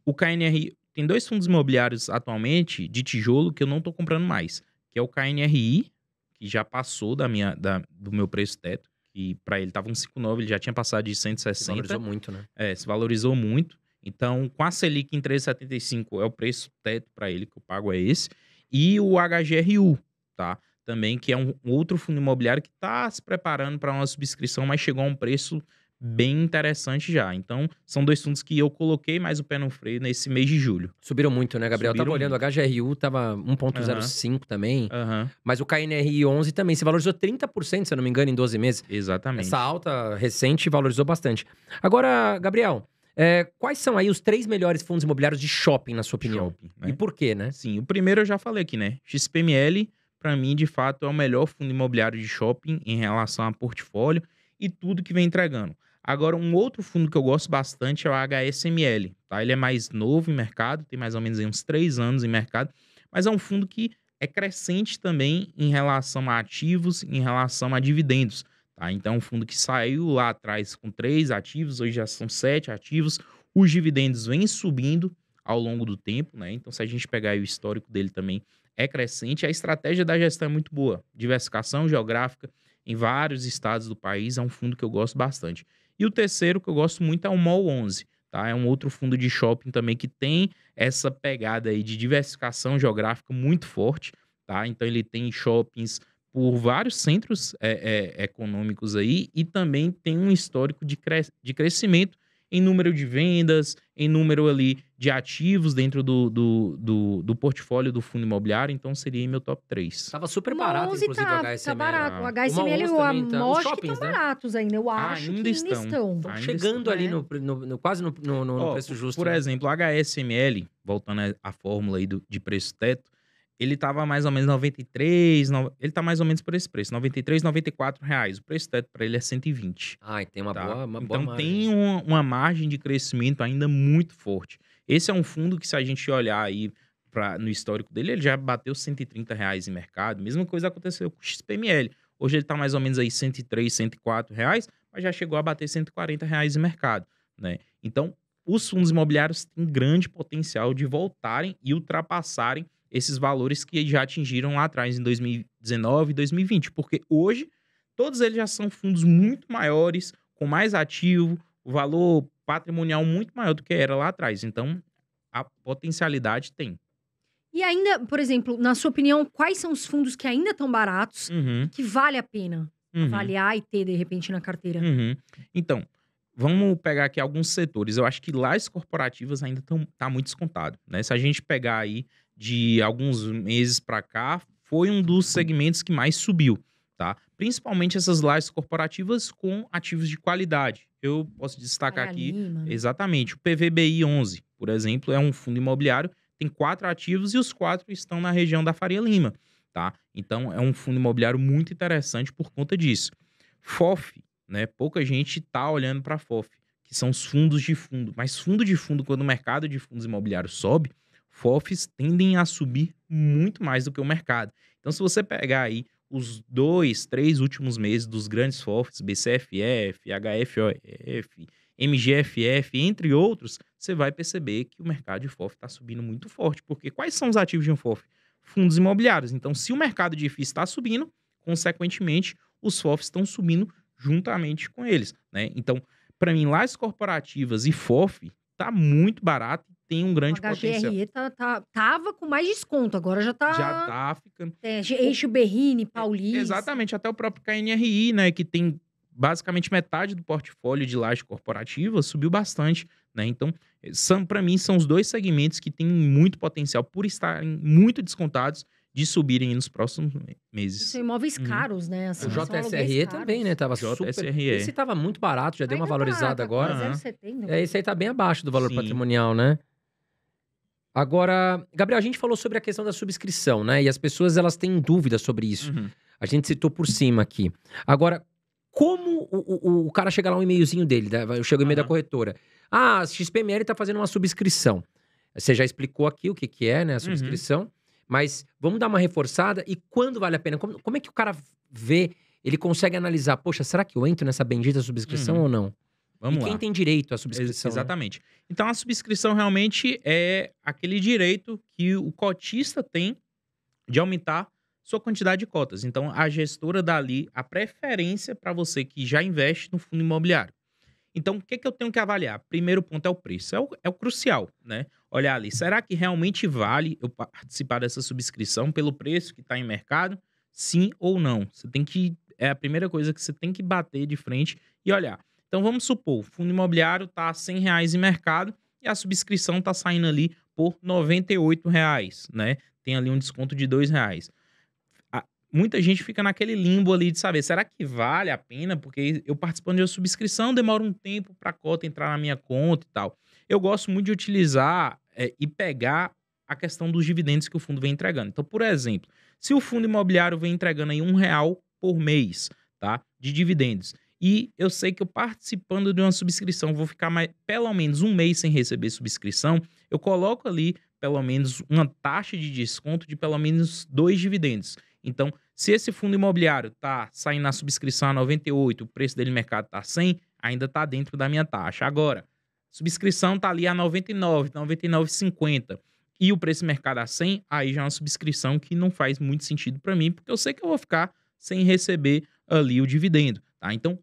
O KNRI... Tem 2 fundos imobiliários atualmente de tijolo que eu não estou comprando mais. Que é o KNRI, que já passou do meu preço teto. E para ele estava 1,59, ele já tinha passado de 160. Se valorizou muito, né? Se valorizou muito. Então, com a Selic em 13,75 é o preço teto para ele que eu pago, é esse. E o HGRU, tá? Também, que é um outro fundo imobiliário que está se preparando para uma subscrição, mas chegou a um preço bem interessante já. Então, são 2 fundos que eu coloquei mais o pé no freio nesse mês de julho. Subiram muito, né, Gabriel? Subiram tava olhando, muito. o HGRU tava 1,05 também. Mas o KNRI 11 também se valorizou 30%, se eu não me engano, em 12 meses. Exatamente. Essa alta recente valorizou bastante. Agora, Gabriel, quais são aí os 3 melhores fundos imobiliários de shopping, na sua opinião? Shopping, né? E por quê, né? Sim, o primeiro eu já falei aqui, né? XPML, para mim, de fato, é o melhor fundo imobiliário de shopping em relação a portfólio e tudo que vem entregando. Agora, um outro fundo que eu gosto bastante é o HSML, tá? Ele é mais novo em mercado, tem mais ou menos aí uns 3 anos em mercado, mas é um fundo que é crescente também em relação a ativos, em relação a dividendos, tá? Então, é um fundo que saiu lá atrás com 3 ativos, hoje já são 7 ativos, os dividendos vêm subindo ao longo do tempo, né? Então, se a gente pegar aí o histórico dele também, é crescente, a estratégia da gestão é muito boa, diversificação geográfica em vários estados do país, é um fundo que eu gosto bastante. E o terceiro que eu gosto muito é o MOL 11, tá? É um outro fundo de shopping também que tem essa pegada aí de diversificação geográfica muito forte, tá? Então ele tem shoppings por vários centros econômicos aí e também tem um histórico de crescimento em número de vendas, em número ali de ativos dentro do portfólio do fundo imobiliário, então seria meu top 3. Tava super barato, inclusive, o HSML. Tá barato. O HSML e o Amor que estão baratos ainda. Eu acho ainda que estão. Estão chegando ali quase no preço justo. Por exemplo, o HSML, voltando à fórmula aí de preço teto, ele tava mais ou menos 93, ele tá mais ou menos por esse preço, 93, 94 reais. O preço teto para ele é 120. E tem uma tá? boa margem. Então tem uma margem de crescimento ainda muito forte. Esse é um fundo que, se a gente olhar aí no histórico dele, ele já bateu 130 reais em mercado. Mesma coisa aconteceu com o XPML. Hoje ele tá mais ou menos aí 103, 104 reais, mas já chegou a bater 140 reais em mercado, né? Então, os fundos imobiliários têm grande potencial de voltarem e ultrapassarem esses valores que já atingiram lá atrás, em 2019 e 2020. Porque hoje, todos eles já são fundos muito maiores, com mais ativo, o valor patrimonial muito maior do que era lá atrás. Então, a potencialidade tem. E ainda, por exemplo, na sua opinião, quais são os fundos que ainda estão baratos, que vale a pena avaliar e ter, de repente, na carteira? Então, vamos pegar aqui alguns setores. Eu acho que lajes corporativas ainda tá muito descontado, né? Se a gente pegar aí de alguns meses para cá, foi um dos segmentos que mais subiu, tá? Principalmente essas lajes corporativas com ativos de qualidade. Eu posso destacar Faria aqui, Lima. exatamente, o PVBI 11, por exemplo, é um fundo imobiliário, tem 4 ativos e os 4 estão na região da Faria Lima, tá? Então, é um fundo imobiliário muito interessante por conta disso. FOF, né? Pouca gente tá olhando para FOF, que são os fundos de fundo. Mas fundo de fundo, quando o mercado de fundos imobiliários sobe, FOFs tendem a subir muito mais do que o mercado. Então, se você pegar aí os 2, 3 últimos meses dos grandes FOFs, BCFF, HFOF, MGFF, entre outros, você vai perceber que o mercado de FOF está subindo muito forte. Porque quais são os ativos de um FOF? Fundos imobiliários. Então, se o mercado de FIIs está subindo, consequentemente, os FOFs estão subindo juntamente com eles, né? Então, para mim, lajes corporativas e FOF tá muito barato e tem um grande O potencial. HGRE tava com mais desconto, agora já tá... Já tá ficando... Eixo Berrini, Paulista. Exatamente, até o próprio KNRI, né, que tem basicamente metade do portfólio de laje corporativa, subiu bastante, né? Então, para mim, são os 2 segmentos que têm muito potencial por estarem muito descontados de subirem nos próximos meses. São imóveis caros, né? Assim, O são JSRE aluguéis também, caros. né? Tava super... JSRE. Esse tava muito barato, já deu uma Ainda valorizada tá agora. quase 0,70. Esse aí tá bem abaixo do valor Sim. patrimonial, né? Agora, Gabriel, a gente falou sobre a questão da subscrição, né? E as pessoas, elas têm dúvidas sobre isso. A gente citou por cima aqui. Agora, como o cara chega lá um e-mailzinho dele, né? Chega o e-mail da corretora. Ah, a XPML tá fazendo uma subscrição. Você já explicou aqui o que é, né? A subscrição. Mas vamos dar uma reforçada. E quando vale a pena? Como é que o cara vê, ele consegue analisar? Poxa, será que eu entro nessa bendita subscrição ou não? Vamos e quem lá. tem direito à subscrição? Né? Exatamente. Então, a subscrição realmente é aquele direito que o cotista tem de aumentar sua quantidade de cotas. Então, a gestora dá ali a preferência para você que já investe no fundo imobiliário. Então, o que eu tenho que avaliar? Primeiro ponto é o preço. É o crucial, né? Olhar ali, será que realmente vale eu participar dessa subscrição pelo preço que está em mercado? Sim ou não? É a primeira coisa que você tem que bater de frente e olhar. Então, vamos supor, o fundo imobiliário está a R$100 em mercado e a subscrição está saindo ali por R$98, né? Tem ali um desconto de R$2. Muita gente fica naquele limbo ali de saber, será que vale a pena? Porque eu participando de uma subscrição, demora um tempo para a cota entrar na minha conta e tal. Eu gosto muito de utilizar e pegar a questão dos dividendos que o fundo vem entregando. Então, por exemplo, se o fundo imobiliário vem entregando aí R$1 por mês, tá? De dividendos, e eu sei que eu participando de uma subscrição vou ficar pelo menos um mês sem receber subscrição, eu coloco ali pelo menos uma taxa de desconto de pelo menos 2 dividendos. Então, se esse fundo imobiliário tá saindo na subscrição a 98, o preço dele no mercado tá 100, ainda tá dentro da minha taxa. Agora, subscrição tá ali a 99, 99,50 e o preço do mercado a 100, aí já é uma subscrição que não faz muito sentido para mim, porque eu sei que eu vou ficar sem receber ali o dividendo, tá? Então,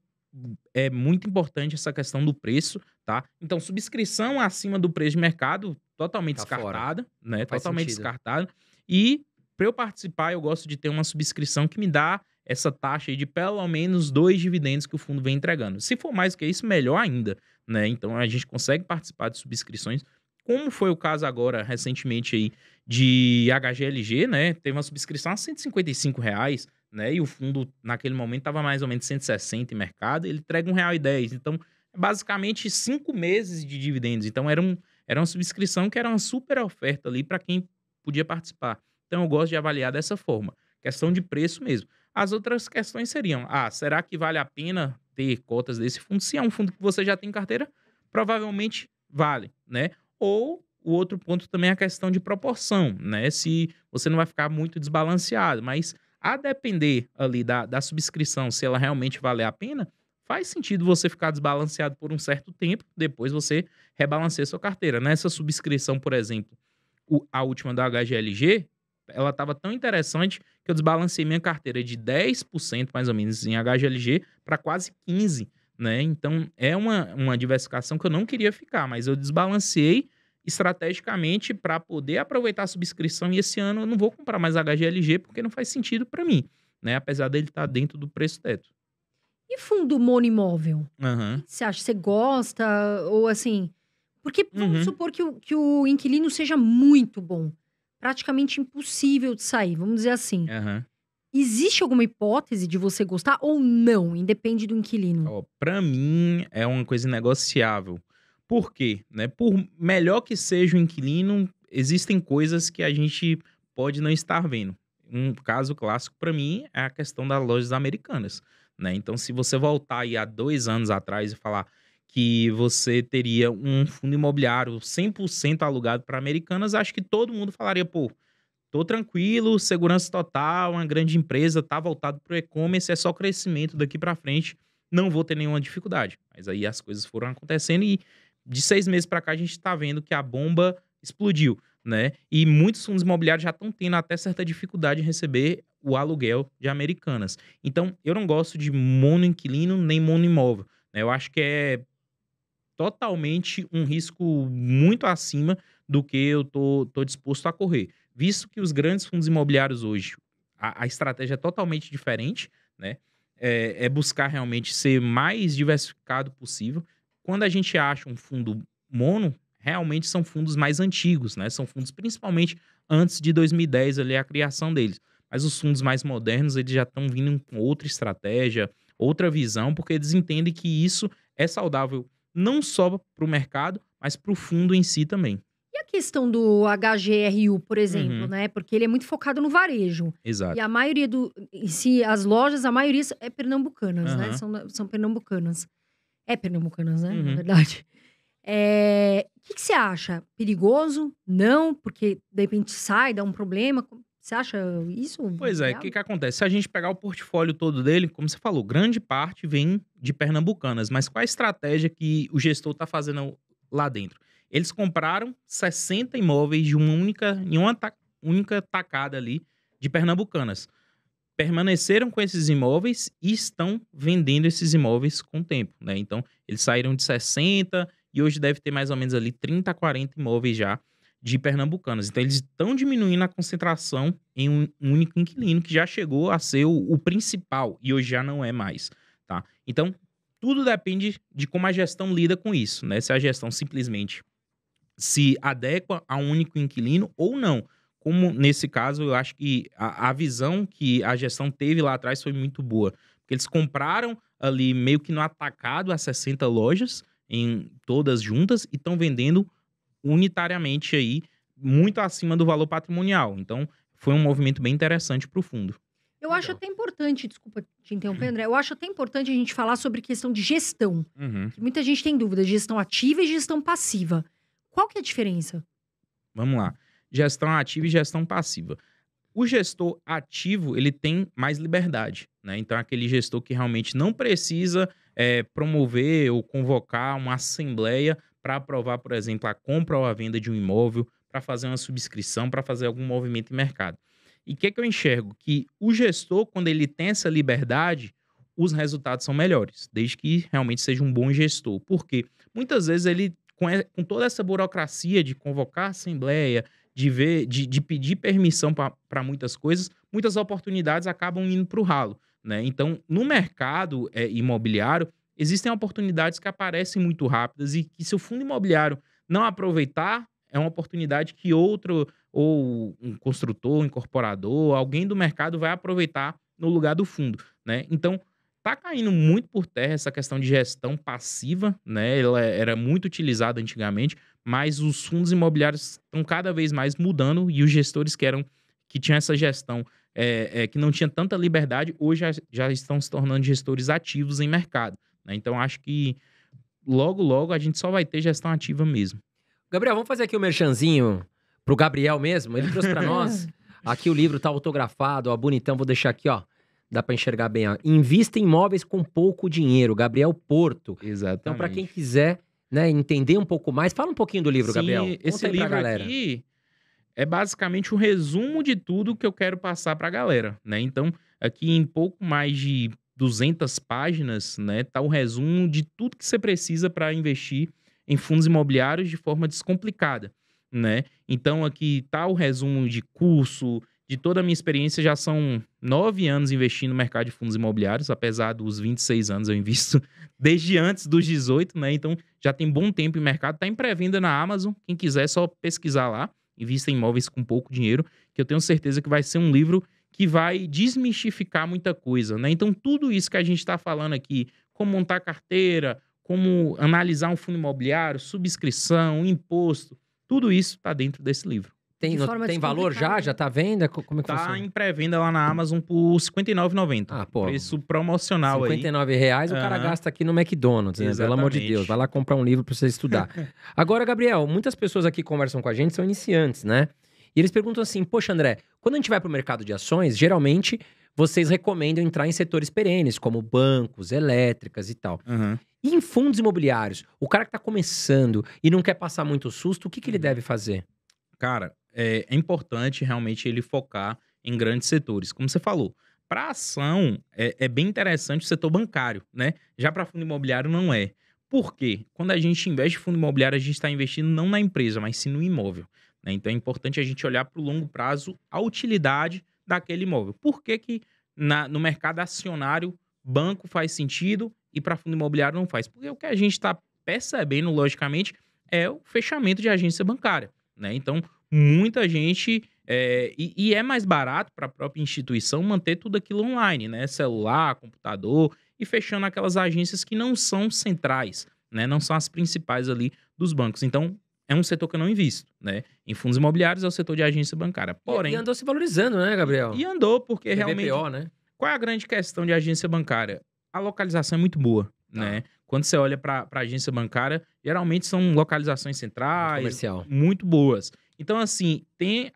é muito importante essa questão do preço, tá? Então, subscrição acima do preço de mercado, totalmente descartada, né? Totalmente descartada. E para eu participar, eu gosto de ter uma subscrição que me dá essa taxa aí de pelo menos 2 dividendos que o fundo vem entregando. Se for mais do que isso, melhor ainda, né? Então, a gente consegue participar de subscrições, como foi o caso agora, recentemente aí, de HGLG, né? Teve uma subscrição a R$155, né? E o fundo, naquele momento, estava mais ou menos 160 em mercado, ele entrega R$1,10. Então, basicamente, 5 meses de dividendos. Então, era uma subscrição que era uma super oferta ali para quem podia participar. Então, eu gosto de avaliar dessa forma. Questão de preço mesmo. As outras questões seriam, será que vale a pena ter cotas desse fundo? Se é um fundo que você já tem em carteira, provavelmente vale, né? Ou o outro ponto também é a questão de proporção, né? Se você não vai ficar muito desbalanceado, mas a depender ali da subscrição, se ela realmente valer a pena, faz sentido você ficar desbalanceado por um certo tempo, depois você rebalanceia sua carteira. Nessa subscrição, por exemplo, a última da HGLG, ela estava tão interessante que eu desbalanceei minha carteira de 10% mais ou menos em HGLG para quase 15%, né? Então, é uma diversificação que eu não queria ficar, mas eu desbalanceei estrategicamente para poder aproveitar a subscrição, e esse ano eu não vou comprar mais HGLG porque não faz sentido para mim, né? Apesar dele estar dentro do preço teto. E fundo monoimóvel? Aham. O que você acha? Você gosta? Ou assim... Porque vamos supor que o inquilino seja muito bom. Praticamente impossível de sair, vamos dizer assim. Aham. Existe alguma hipótese de você gostar ou não? Independe do inquilino. Ó, pra mim é uma coisa negociável. Por quê? Né? Por melhor que seja o inquilino, existem coisas que a gente pode não estar vendo. Um caso clássico pra mim é a questão das lojas americanas, né? Então, se você voltar aí há 2 anos atrás e falar que você teria um fundo imobiliário 100% alugado para Americanas, acho que todo mundo falaria, pô, tô tranquilo, segurança total, uma grande empresa, tá voltado pro e-commerce, é só crescimento daqui para frente, não vou ter nenhuma dificuldade. Mas aí as coisas foram acontecendo e de 6 meses para cá a gente tá vendo que a bomba explodiu, né? E muitos fundos imobiliários já estão tendo até certa dificuldade em receber o aluguel de Americanas. Então, eu não gosto de monoinquilino nem monoimóvel, né? Eu acho que é totalmente um risco muito acima do que eu tô disposto a correr. Visto que os grandes fundos imobiliários hoje, a estratégia é totalmente diferente, né? É buscar realmente ser mais diversificado possível. Quando a gente acha um fundo mono, realmente são fundos mais antigos, né? São fundos principalmente antes de 2010, ali, a criação deles. Mas os fundos mais modernos, eles já estão vindo com outra estratégia, outra visão, porque eles entendem que isso é saudável não só para o mercado, mas para o fundo em si também. E a questão do HGRU, por exemplo, Uhum. né? Porque ele é muito focado no varejo. E Exato. a maioria em si, as lojas, a maioria é pernambucanas, né? Aham. São pernambucanas. É pernambucanas, né? Na Uhum. verdade. O que você acha? Perigoso? Não? Porque de repente sai, dá um problema? Você acha isso Pois é, o viável? que acontece? Se a gente pegar o portfólio todo dele, como você falou, grande parte vem de pernambucanas. Mas qual a estratégia que o gestor está fazendo lá dentro? Eles compraram 60 imóveis de em uma única tacada ali de pernambucanas. Permaneceram com esses imóveis e estão vendendo esses imóveis com o tempo, né? Então, eles saíram de 60 e hoje deve ter mais ou menos ali 30, 40 imóveis já de pernambucanas. Então, eles estão diminuindo a concentração em um único inquilino, que já chegou a ser o principal e hoje já não é mais, tá? Então, tudo depende de como a gestão lida com isso, né? Se a gestão simplesmente se adequa a um único inquilino ou não. Como nesse caso, eu acho que a visão que a gestão teve lá atrás foi muito boa. Porque eles compraram ali meio que no atacado as 60 lojas, em todas juntas, e estão vendendo unitariamente aí, muito acima do valor patrimonial. Então, foi um movimento bem interessante para o fundo. Eu acho até importante, desculpa te interromper, André. Eu acho até importante a gente falar sobre questão de gestão. Uhum. Que muita gente tem dúvida, gestão ativa e gestão passiva. Qual que é a diferença? Vamos lá. Gestão ativa e gestão passiva. O gestor ativo, ele tem mais liberdade, né? Então, é aquele gestor que realmente não precisa promover ou convocar uma assembleia para aprovar, por exemplo, a compra ou a venda de um imóvel, para fazer uma subscrição, para fazer algum movimento em mercado. E o que eu enxergo? Que o gestor, quando ele tem essa liberdade, os resultados são melhores, desde que realmente seja um bom gestor. Porque muitas vezes ele, com toda essa burocracia de convocar a assembleia, de pedir permissão para muitas coisas, muitas oportunidades acabam indo para o ralo, né? Então, no mercado imobiliário, existem oportunidades que aparecem muito rápidas e que, se o fundo imobiliário não aproveitar, é uma oportunidade que outro, ou um construtor, um incorporador, alguém do mercado vai aproveitar no lugar do fundo, né? Então, tá caindo muito por terra essa questão de gestão passiva, né? Ela era muito utilizada antigamente, mas os fundos imobiliários estão cada vez mais mudando e os gestores que tinham essa gestão que não tinha tanta liberdade, hoje já estão se tornando gestores ativos em mercado, né? Então, acho que logo, logo a gente só vai ter gestão ativa mesmo. Gabriel, vamos fazer aqui o merchanzinho pro Gabriel mesmo. Ele trouxe pra nós. Aqui o livro tá autografado, ó, bonitão. Vou deixar aqui, ó. Dá pra enxergar bem. Ó. Invista em imóveis com pouco dinheiro. Gabriel Porto. Exatamente. Então, pra quem quiser, né, entender um pouco mais, fala um pouquinho do livro, Sim, Gabriel. esse Conta aí pra livro galera. aqui é basicamente um resumo de tudo que eu quero passar pra galera, né? Então, aqui em pouco mais de 200 páginas, né, tá o resumo de tudo que você precisa para investir em fundos imobiliários de forma descomplicada, né? Então, aqui tá o resumo de curso, de toda a minha experiência. Já são 9 anos investindo no mercado de fundos imobiliários, apesar dos 26 anos eu invisto desde antes dos 18, né? Então, já tem bom tempo em mercado. Tá em pré-venda na Amazon. Quem quiser, é só pesquisar lá. Invista em imóveis com pouco dinheiro, que eu tenho certeza que vai ser um livro que vai desmistificar muita coisa, né? Então, tudo isso que a gente está falando aqui, como montar carteira, como analisar um fundo imobiliário, subscrição, imposto, tudo isso está dentro desse livro. Tem, De forma tem valor já? descomplicada. Já tá à venda? Como é que Tá funciona? em pré-venda lá na Amazon por R$ 59,90. Ah, pô. Preço promocional aí. R$59 o cara Aham. gasta aqui no McDonald's, né? Pelo amor de Exatamente. Deus. Vai lá comprar um livro pra você estudar. Agora, Gabriel, muitas pessoas aqui que conversam com a gente são iniciantes, né? E eles perguntam assim, poxa, André, quando a gente vai pro mercado de ações, geralmente vocês recomendam entrar em setores perenes, como bancos, elétricas e tal. Aham. E em fundos imobiliários, o cara que tá começando e não quer passar muito susto, o que que ele deve fazer? Cara, é importante realmente ele focar em grandes setores. Como você falou, para ação é bem interessante o setor bancário, né? Já para fundo imobiliário não é. Por quê? Quando a gente investe em fundo imobiliário, a gente está investindo não na empresa, mas sim no imóvel, né? Então é importante a gente olhar para o longo prazo a utilidade daquele imóvel. Por que que no mercado acionário banco faz sentido e para fundo imobiliário não faz? Porque o que a gente está percebendo, logicamente, é o fechamento de agência bancária, né? Então, muita gente... e é mais barato para a própria instituição manter tudo aquilo online, né? Celular, computador, e fechando aquelas agências que não são centrais, né? Não são as principais ali dos bancos. Então, é um setor que eu não invisto, né? Em fundos imobiliários é o setor de agência bancária. Porém, E andou se valorizando, né, Gabriel? e andou, porque realmente... BBPO, né? Qual é a grande questão de agência bancária? A localização é muito boa, Tá. né? Quando você olha para agência bancária, geralmente são localizações centrais, Comercial. muito boas. Então, assim, tem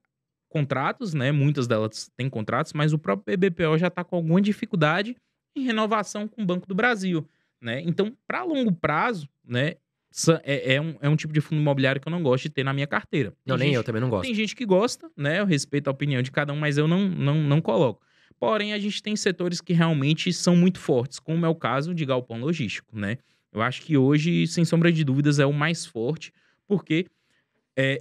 contratos, né? Muitas delas têm contratos, mas o próprio BBPO já está com alguma dificuldade em renovação com o Banco do Brasil, né? Então, para longo prazo, né? É um tipo de fundo imobiliário que eu não gosto de ter na minha carteira. Não, nem eu também não gosto. Tem gente que gosta, né? Eu respeito a opinião de cada um, mas eu não coloco. Porém, a gente tem setores que realmente são muito fortes, como é o caso de galpão logístico, né? Eu acho que hoje, sem sombra de dúvidas, é o mais forte, porque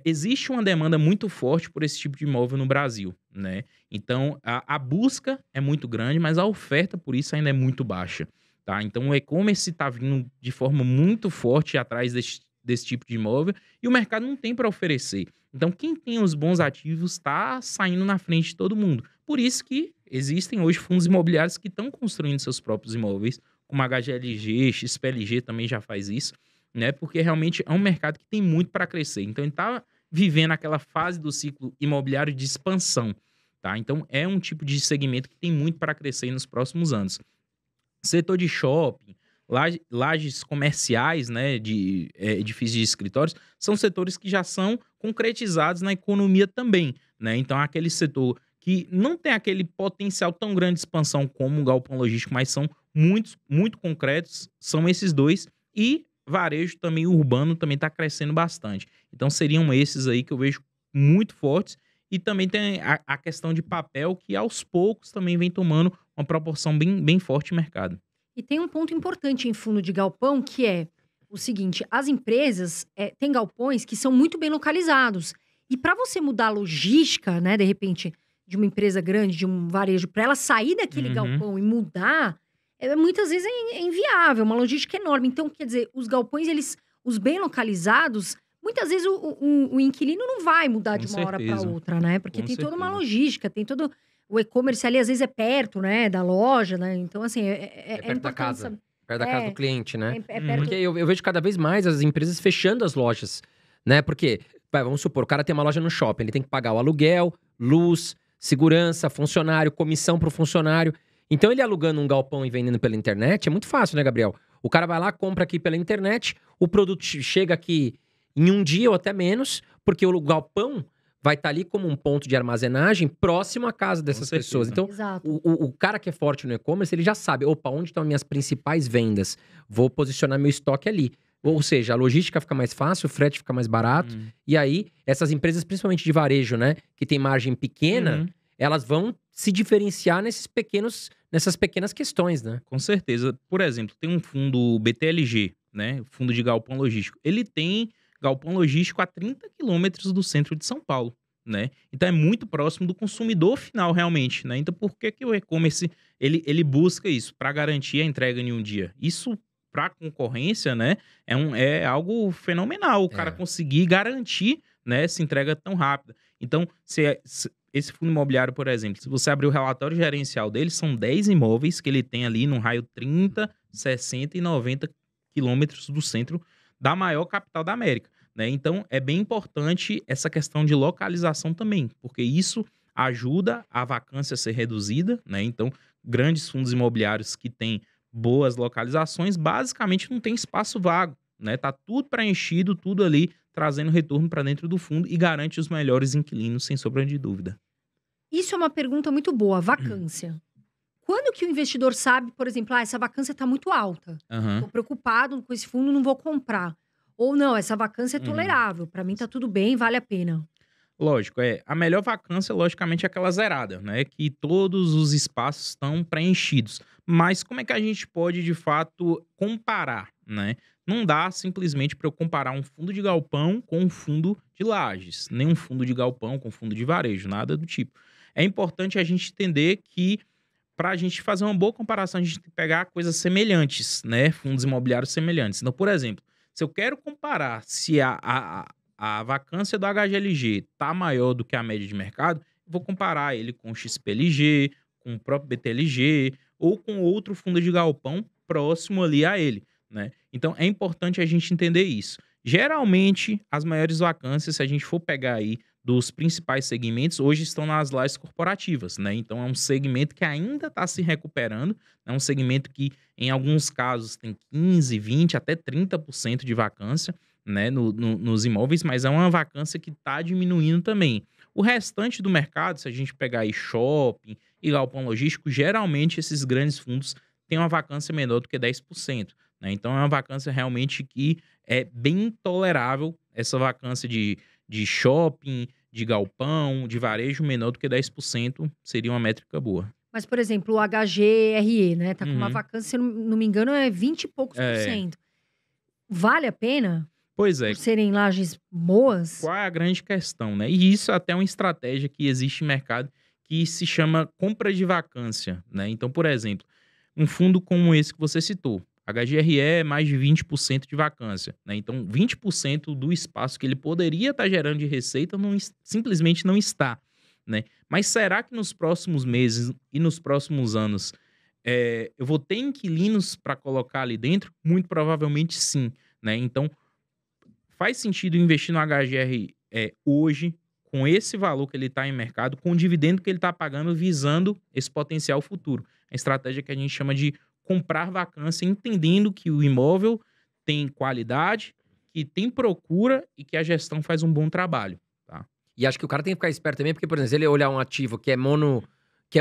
existe uma demanda muito forte por esse tipo de imóvel no Brasil, né? Então, a busca é muito grande, mas a oferta por isso ainda é muito baixa, tá? Então, o e-commerce está vindo de forma muito forte atrás desse tipo de imóvel e o mercado não tem para oferecer. Então, quem tem os bons ativos está saindo na frente de todo mundo. Por isso que existem hoje fundos imobiliários que estão construindo seus próprios imóveis, como a HGLG, XPLG também já faz isso, né? Porque realmente é um mercado que tem muito para crescer. Então, ele está vivendo aquela fase do ciclo imobiliário de expansão, tá? Então, é um tipo de segmento que tem muito para crescer nos próximos anos. Setor de shopping, lajes comerciais, né, de edifícios de escritórios, são setores que já são concretizados na economia também, né? Então, aquele setor que não tem aquele potencial tão grande de expansão como o galpão logístico, mas são muito concretos, são esses dois. E varejo também, urbano, também está crescendo bastante. Então, seriam esses aí que eu vejo muito fortes. E também tem a questão de papel, que aos poucos também vem tomando uma proporção bem forte no mercado. E tem um ponto importante em fundo de galpão, que é o seguinte: as empresas têm galpões que são muito bem localizados. E para você mudar a logística, né, de repente, de uma empresa grande, de um varejo, para ela sair daquele galpão e mudar, muitas vezes é inviável, uma logística enorme. Então, quer dizer, os galpões, os bem localizados, muitas vezes o inquilino não vai mudar de uma hora para outra, né? Porque tem toda uma logística, tem todo... O e-commerce ali, às vezes, é perto, né, da loja, né? Então, assim, É perto da casa. saber. Perto da casa do cliente, né? É perto... Porque eu vejo cada vez mais as empresas fechando as lojas, né? Porque, vamos supor, o cara tem uma loja no shopping, ele tem que pagar o aluguel, luz, segurança, funcionário, comissão pro funcionário. Então, ele alugando um galpão e vendendo pela internet, é muito fácil, né, Gabriel? O cara vai lá, compra aqui pela internet, o produto chega aqui em um dia ou até menos, porque o galpão vai estar ali como um ponto de armazenagem próximo à casa dessas certeza. pessoas. Então, Exato. o cara que é forte no e-commerce, ele já sabe, opa, onde estão as minhas principais vendas? Vou posicionar meu estoque ali. Ou seja, a logística fica mais fácil, o frete fica mais barato. E aí, essas empresas, principalmente de varejo, né, que tem margem pequena, elas vão se diferenciar nessas pequenas questões, né? Com certeza. Por exemplo, tem um fundo BTLG, né? Fundo de galpão logístico. Ele tem galpão logístico a 30 quilômetros do centro de São Paulo, né? Então é muito próximo do consumidor final, realmente, né? Então por que o e-commerce ele busca isso? Para garantir a entrega em um dia. Isso, para concorrência, né? É algo fenomenal o cara conseguir garantir, né, essa entrega tão rápida. Então, esse fundo imobiliário, por exemplo, se você abrir o relatório gerencial dele, são 10 imóveis que ele tem ali num raio 30, 60 e 90 quilômetros do centro da maior capital da América, né? Então, é bem importante essa questão de localização também, porque isso ajuda a vacância a ser reduzida, né? Então, grandes fundos imobiliários que têm boas localizações, basicamente não tem espaço vago, né? Tá tudo preenchido, tudo ali trazendo retorno para dentro do fundo e garante os melhores inquilinos, sem sombra de dúvida. Isso é uma pergunta muito boa, vacância. Quando que o investidor sabe, por exemplo, essa vacância está muito alta. Tô preocupado com esse fundo, não vou comprar. Ou não, essa vacância é tolerável, para mim tá tudo bem, vale a pena. Lógico, a melhor vacância, logicamente, é aquela zerada, né? Que todos os espaços estão preenchidos. Mas como é que a gente pode, de fato, comparar, né? Não dá simplesmente para eu comparar um fundo de galpão com um fundo de lajes, nem um fundo de galpão com um fundo de varejo, nada do tipo. É importante a gente entender que, para a gente fazer uma boa comparação, a gente tem que pegar coisas semelhantes, né? Fundos imobiliários semelhantes. Então, por exemplo, se eu quero comparar se a vacância do HGLG está maior do que a média de mercado, eu vou comparar ele com o XPLG, com o próprio BTLG ou com outro fundo de galpão próximo ali a ele, né? Então, é importante a gente entender isso. Geralmente, as maiores vacâncias, se a gente for pegar aí dos principais segmentos, hoje estão nas lajes corporativas, né? Então, é um segmento que ainda está se recuperando, é um segmento que, em alguns casos, tem 15%, 20%, até 30% de vacância, né, nos imóveis, mas é uma vacância que está diminuindo também. O restante do mercado, se a gente pegar aí shopping e galpão logístico, geralmente esses grandes fundos têm uma vacância menor do que 10%, né? Então é uma vacância realmente que é bem tolerável, essa vacância de shopping, de galpão, de varejo menor do que 10% seria uma métrica boa. Mas, por exemplo, o HGRE, né? Tá com uma vacância, se não me engano, é 20 e poucos por cento. Vale a pena? Pois é. Por serem lajes boas? Qual é a grande questão, né? E isso até é uma estratégia que existe no mercado que se chama compra de vacância, né? Então, por exemplo, um fundo como esse que você citou, HGRE é mais de 20% de vacância, né? Então, 20% do espaço que ele poderia estar gerando de receita simplesmente não está, né? Mas será que nos próximos meses e nos próximos anos eu vou ter inquilinos para colocar ali dentro? Muito provavelmente sim, né? Então, faz sentido investir no HGR hoje, com esse valor que ele está em mercado, com o dividendo que ele está pagando, visando esse potencial futuro. A estratégia que a gente chama de comprar vacância, entendendo que o imóvel tem qualidade, que tem procura e que a gestão faz um bom trabalho. Tá? E acho que o cara tem que ficar esperto também, porque, por exemplo, se ele olhar um ativo que é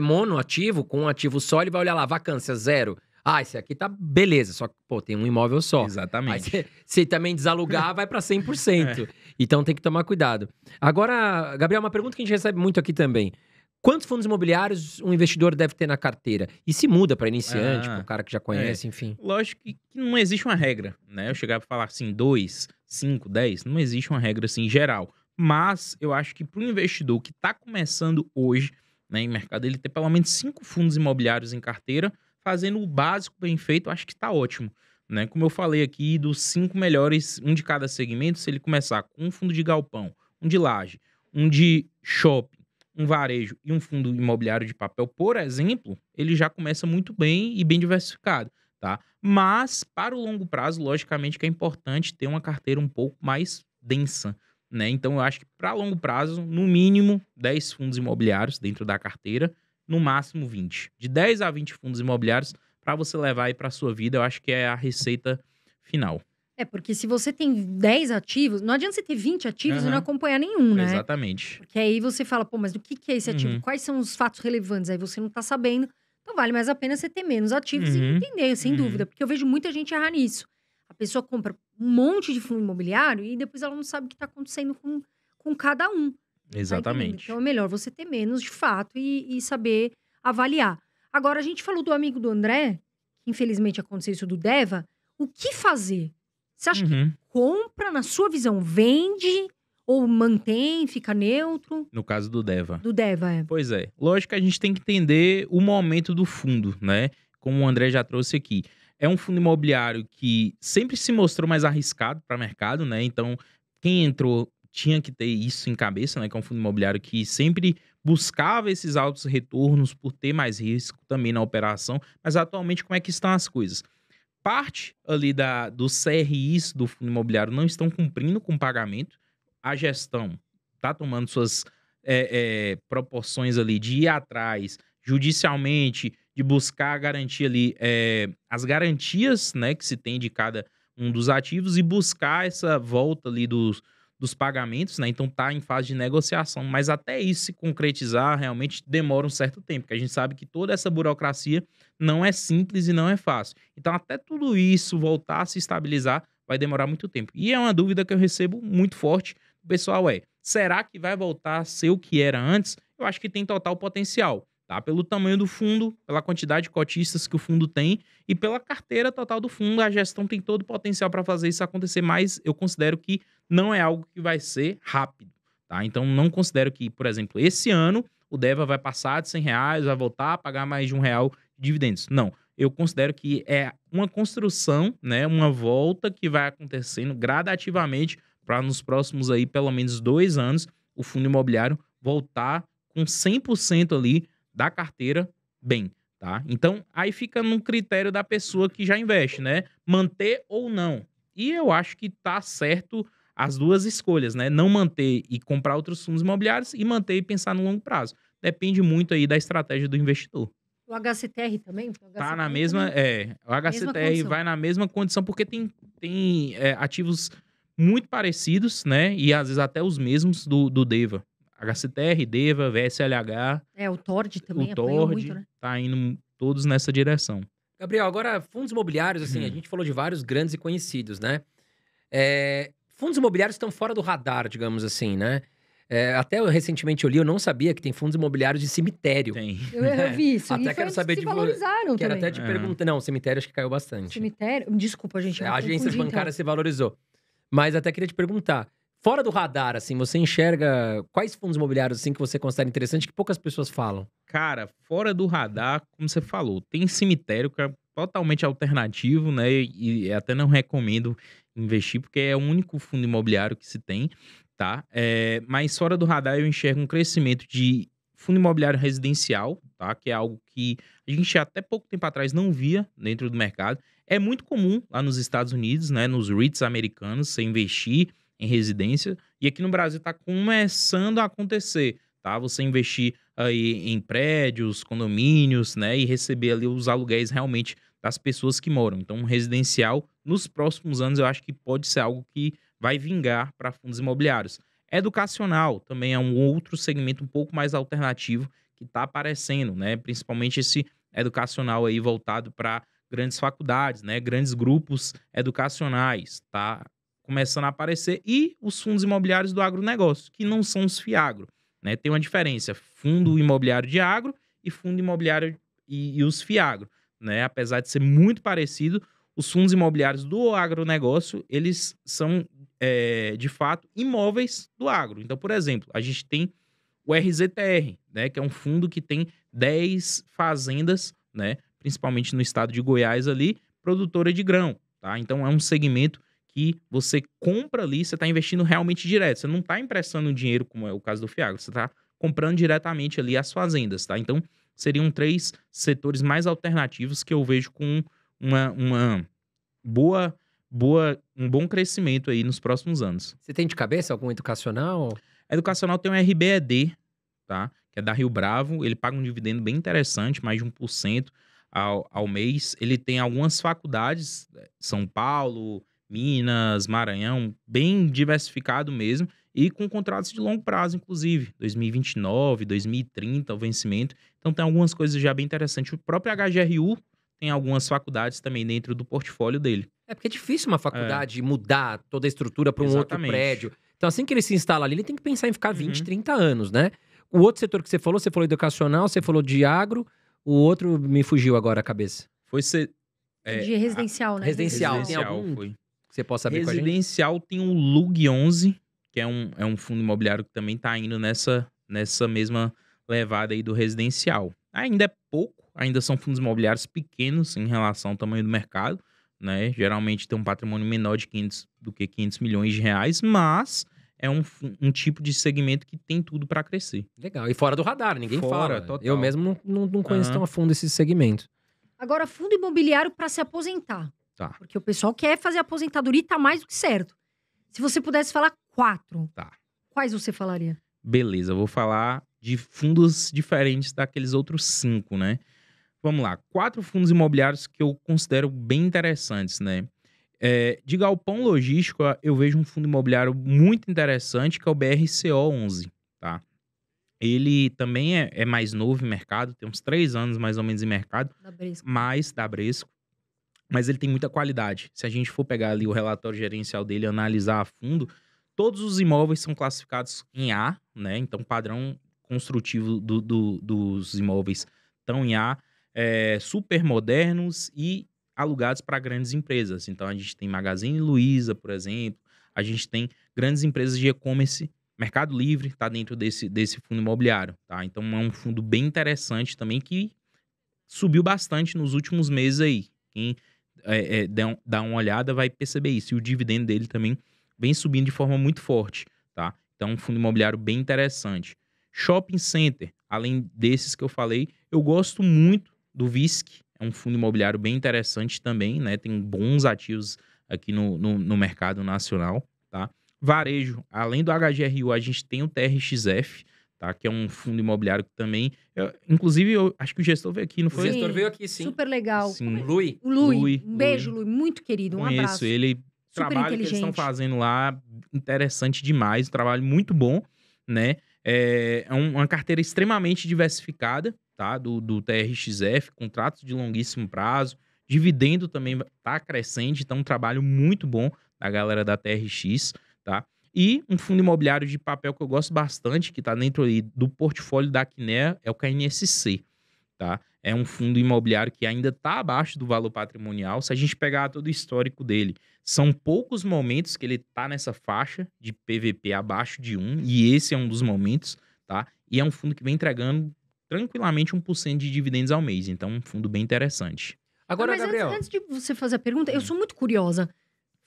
monoativo, com um ativo só, ele vai olhar lá, vacância zero. Ah, esse aqui tá beleza, só que, pô, tem um imóvel só. Exatamente. Aí se também desalugar, vai pra 100%. Então tem que tomar cuidado. Agora, Gabriel, uma pergunta que a gente recebe muito aqui também. Quantos fundos imobiliários um investidor deve ter na carteira? E se muda pra iniciante, pra um cara que já conhece, enfim? Lógico que não existe uma regra, né? Eu chegava a falar assim, 2, 5, 10, não existe uma regra assim geral. Mas eu acho que pro investidor que tá começando hoje, né, em mercado, ele ter pelo menos 5 fundos imobiliários em carteira, fazendo o básico bem feito, acho que tá ótimo, né? Como eu falei aqui, dos 5 melhores, um de cada segmento, se ele começar com um fundo de galpão, um de laje, um de shopping, um varejo e um fundo imobiliário de papel, por exemplo, ele já começa muito bem e bem diversificado, tá? Mas, para o longo prazo, logicamente que é importante ter uma carteira um pouco mais densa, né? Então, eu acho que para longo prazo, no mínimo 10 fundos imobiliários dentro da carteira, no máximo 20. De 10 a 20 fundos imobiliários para você levar aí para sua vida, eu acho que é a receita final. Porque se você tem 10 ativos, não adianta você ter 20 ativos e não Aham. acompanhar nenhum, né? Exatamente. Porque aí você fala, pô, mas do que é esse ativo? Uhum. Quais são os fatos relevantes? Aí você não tá sabendo. Então vale mais a pena você ter menos ativos e Uhum. entender, sem Uhum. dúvida. Porque eu vejo muita gente errar nisso. A pessoa compra um monte de fundo imobiliário e depois ela não sabe o que tá acontecendo com cada um. Tá entendendo? Exatamente. Então é melhor você ter menos de fato e saber avaliar. Agora, a gente falou do amigo do André, que infelizmente aconteceu isso do Deva. O que fazer? Você acha que Uhum. compra, na sua visão, vende ou mantém, fica neutro? No caso do Deva. Do Deva, é. Pois é. Lógico que a gente tem que entender o momento do fundo, né? Como o André já trouxe aqui. É um fundo imobiliário que sempre se mostrou mais arriscado para o mercado, né? Então, quem entrou tinha que ter isso em cabeça, né? Que é um fundo imobiliário que sempre buscava esses altos retornos por ter mais risco também na operação. Mas atualmente, como é que estão as coisas? Parte ali dos CRIs do fundo imobiliário não estão cumprindo com o pagamento. A gestão está tomando suas proporções ali de ir atrás judicialmente, de buscar a garantia ali, as garantias, né, que se tem de cada um dos ativos e buscar essa volta ali dos pagamentos, né? Então tá em fase de negociação, mas até isso se concretizar realmente demora um certo tempo, porque a gente sabe que toda essa burocracia não é simples e não é fácil. Então até tudo isso voltar a se estabilizar vai demorar muito tempo. E é uma dúvida que eu recebo muito forte do pessoal será que vai voltar a ser o que era antes? Eu acho que tem total potencial, tá? Pelo tamanho do fundo, pela quantidade de cotistas que o fundo tem e pela carteira total do fundo, a gestão tem todo o potencial para fazer isso acontecer, mas eu considero que não é algo que vai ser rápido, tá? Então não considero que, por exemplo, esse ano o Deva vai passar de R$ 100, vai voltar a pagar mais de R$ 1 de dividendos. Não, eu considero que é uma construção, né, uma volta que vai acontecendo gradativamente para nos próximos aí, pelo menos 2 anos, o fundo imobiliário voltar com 100% ali da carteira bem, tá? Então, aí fica no critério da pessoa que já investe, né? Manter ou não. E eu acho que tá certo as duas escolhas, né? Não manter e comprar outros fundos imobiliários e manter e pensar no longo prazo. Depende muito aí da estratégia do investidor. O HCTR também? Porque o Tá na HCTR mesma. também- O HCTR condição. vai na mesma condição, porque tem ativos muito parecidos, né? E às vezes até os mesmos do Deva. HCTR, Deva, VSLH, O Tord também o apanhou Tord, muito, né? tá indo todos nessa direção. Gabriel, agora, fundos imobiliários, assim, a gente falou de vários grandes e conhecidos, né? Fundos imobiliários estão fora do radar, digamos assim, né? Até recentemente eu li, eu não sabia que tem fundos imobiliários de cemitério. Tem. Eu vi isso. Até E foi quero uns saber que de se valorizaram Quero também. até te perguntar. Não, cemitério acho que caiu bastante. Cemitério? Desculpa, gente. eu A agência confundi, então. bancária se valorizou. Mas até queria te perguntar, fora do radar, assim, você enxerga quais fundos imobiliários, assim, que você considera interessante que poucas pessoas falam? Cara, fora do radar, como você falou, tem cemitério que é totalmente alternativo, né? E até não recomendo investir, porque é o único fundo imobiliário que se tem, tá? Mas fora do radar, eu enxergo um crescimento de fundo imobiliário residencial, tá? Que é algo que a gente até pouco tempo atrás não via dentro do mercado. É muito comum lá nos Estados Unidos, né? Nos REITs americanos, você investir em residência. E aqui no Brasil está começando a acontecer, tá? Você investir aí em prédios, condomínios, né? E receber ali os aluguéis realmente das pessoas que moram. Então, um residencial, nos próximos anos, eu acho que pode ser algo que vai vingar para fundos imobiliários. Educacional também é um outro segmento um pouco mais alternativo que está aparecendo, né? Principalmente esse educacional aí voltado para grandes faculdades, né? Grandes grupos educacionais, tá? Começando a aparecer. E os fundos imobiliários do agronegócio, que não são os FIAGRO, né? Tem uma diferença, fundo imobiliário de agro e fundo imobiliário e os FIAGRO, né? Apesar de ser muito parecido, os fundos imobiliários do agronegócio, eles são, de fato, imóveis do agro. Então, por exemplo, a gente tem o RZTR, né? Que é um fundo que tem 10 fazendas, né? Principalmente no estado de Goiás ali, produtora de grão, tá? Então, é um segmento que você compra ali, você está investindo realmente direto. Você não está emprestando dinheiro, como é o caso do Fiagro. Você está comprando diretamente ali as fazendas, tá? Então, seriam 3 setores mais alternativos que eu vejo com uma um bom crescimento aí nos próximos anos. Você tem de cabeça algum educacional? Educacional tem um RBED, tá? Que é da Rio Bravo. Ele paga um dividendo bem interessante, mais de 1% ao mês. Ele tem algumas faculdades, São Paulo, Minas, Maranhão, bem diversificado mesmo, e com contratos de longo prazo, inclusive, 2029, 2030, o vencimento. Então tem algumas coisas já bem interessantes. O próprio HGRU tem algumas faculdades também dentro do portfólio dele. É porque é difícil uma faculdade mudar toda a estrutura para um outro Exatamente. prédio. Então, assim que ele se instala ali, ele tem que pensar em ficar 20, Uhum. 30 anos, né? O outro setor que você falou educacional, você falou de agro, o outro me fugiu agora a cabeça. Foi ser... De residencial, né? Residencial. Tem algum foi. que você possa saber com a gente? Residencial tem o LUG 11, que é um fundo imobiliário que também está indo nessa mesma levada aí do residencial. Ainda é pouco, ainda são fundos imobiliários pequenos em relação ao tamanho do mercado, né? Geralmente tem um patrimônio menor de 500 milhões de reais, mas é um tipo de segmento que tem tudo para crescer. Legal. E fora do radar, ninguém Fora, fala. total. Eu mesmo não conheço tão a fundo esse segmento. Agora, fundo imobiliário para se aposentar. Tá. Porque o pessoal quer fazer aposentadoria e tá mais do que certo. Se você pudesse falar 4, Tá. quais você falaria? Beleza, eu vou falar de fundos diferentes daqueles outros 5, né? Vamos lá, 4 fundos imobiliários que eu considero bem interessantes, né? De galpão logístico, eu vejo um fundo imobiliário muito interessante, que é o BRCO11, tá? Ele também é mais novo em mercado, tem uns 3 anos mais ou menos em mercado, Da Bresco. mais da Bresco, mas ele tem muita qualidade. Se a gente for pegar ali o relatório gerencial dele e analisar a fundo, todos os imóveis são classificados em A, né? Então, o padrão construtivo dos imóveis estão em A, super modernos e alugados para grandes empresas. Então, a gente tem Magazine Luiza, por exemplo, a gente tem grandes empresas de e-commerce, Mercado Livre está dentro desse fundo imobiliário, tá? Então, é um fundo bem interessante também que subiu bastante nos últimos meses aí. Quem dá uma olhada vai perceber isso. E o dividendo dele também vem subindo de forma muito forte, tá? Então, um fundo imobiliário bem interessante. Shopping Center, além desses que eu falei, eu gosto muito do VISC, é um fundo imobiliário bem interessante também, né? Tem bons ativos aqui no mercado nacional, tá? Varejo, além do HGRU, a gente tem o TRXF, tá? Que é um fundo imobiliário que também... inclusive, eu acho que o gestor veio aqui, não foi? O gestor veio aqui, sim. Super legal. Sim. Lui. O Lui. Lui. Um beijo, Lui. Muito querido. Um Conheço abraço. ele. Super Trabalho que eles estão inteligente. fazendo lá, interessante demais, um trabalho muito bom, né? É uma carteira extremamente diversificada, tá? Do TRXF, contratos de longuíssimo prazo, dividendo também tá crescente, então um trabalho muito bom da galera da TRX, tá? E um fundo imobiliário de papel que eu gosto bastante, que tá dentro aí do portfólio da Kinea, é o KNSC, tá? É um fundo imobiliário que ainda está abaixo do valor patrimonial. Se a gente pegar todo o histórico dele, são poucos momentos que ele está nessa faixa de PVP abaixo de 1, e esse é um dos momentos, tá? E é um fundo que vem entregando tranquilamente 1% de dividendos ao mês. Então, um fundo bem interessante. Agora, Mas Gabriel... antes de você fazer a pergunta, eu sou muito curiosa.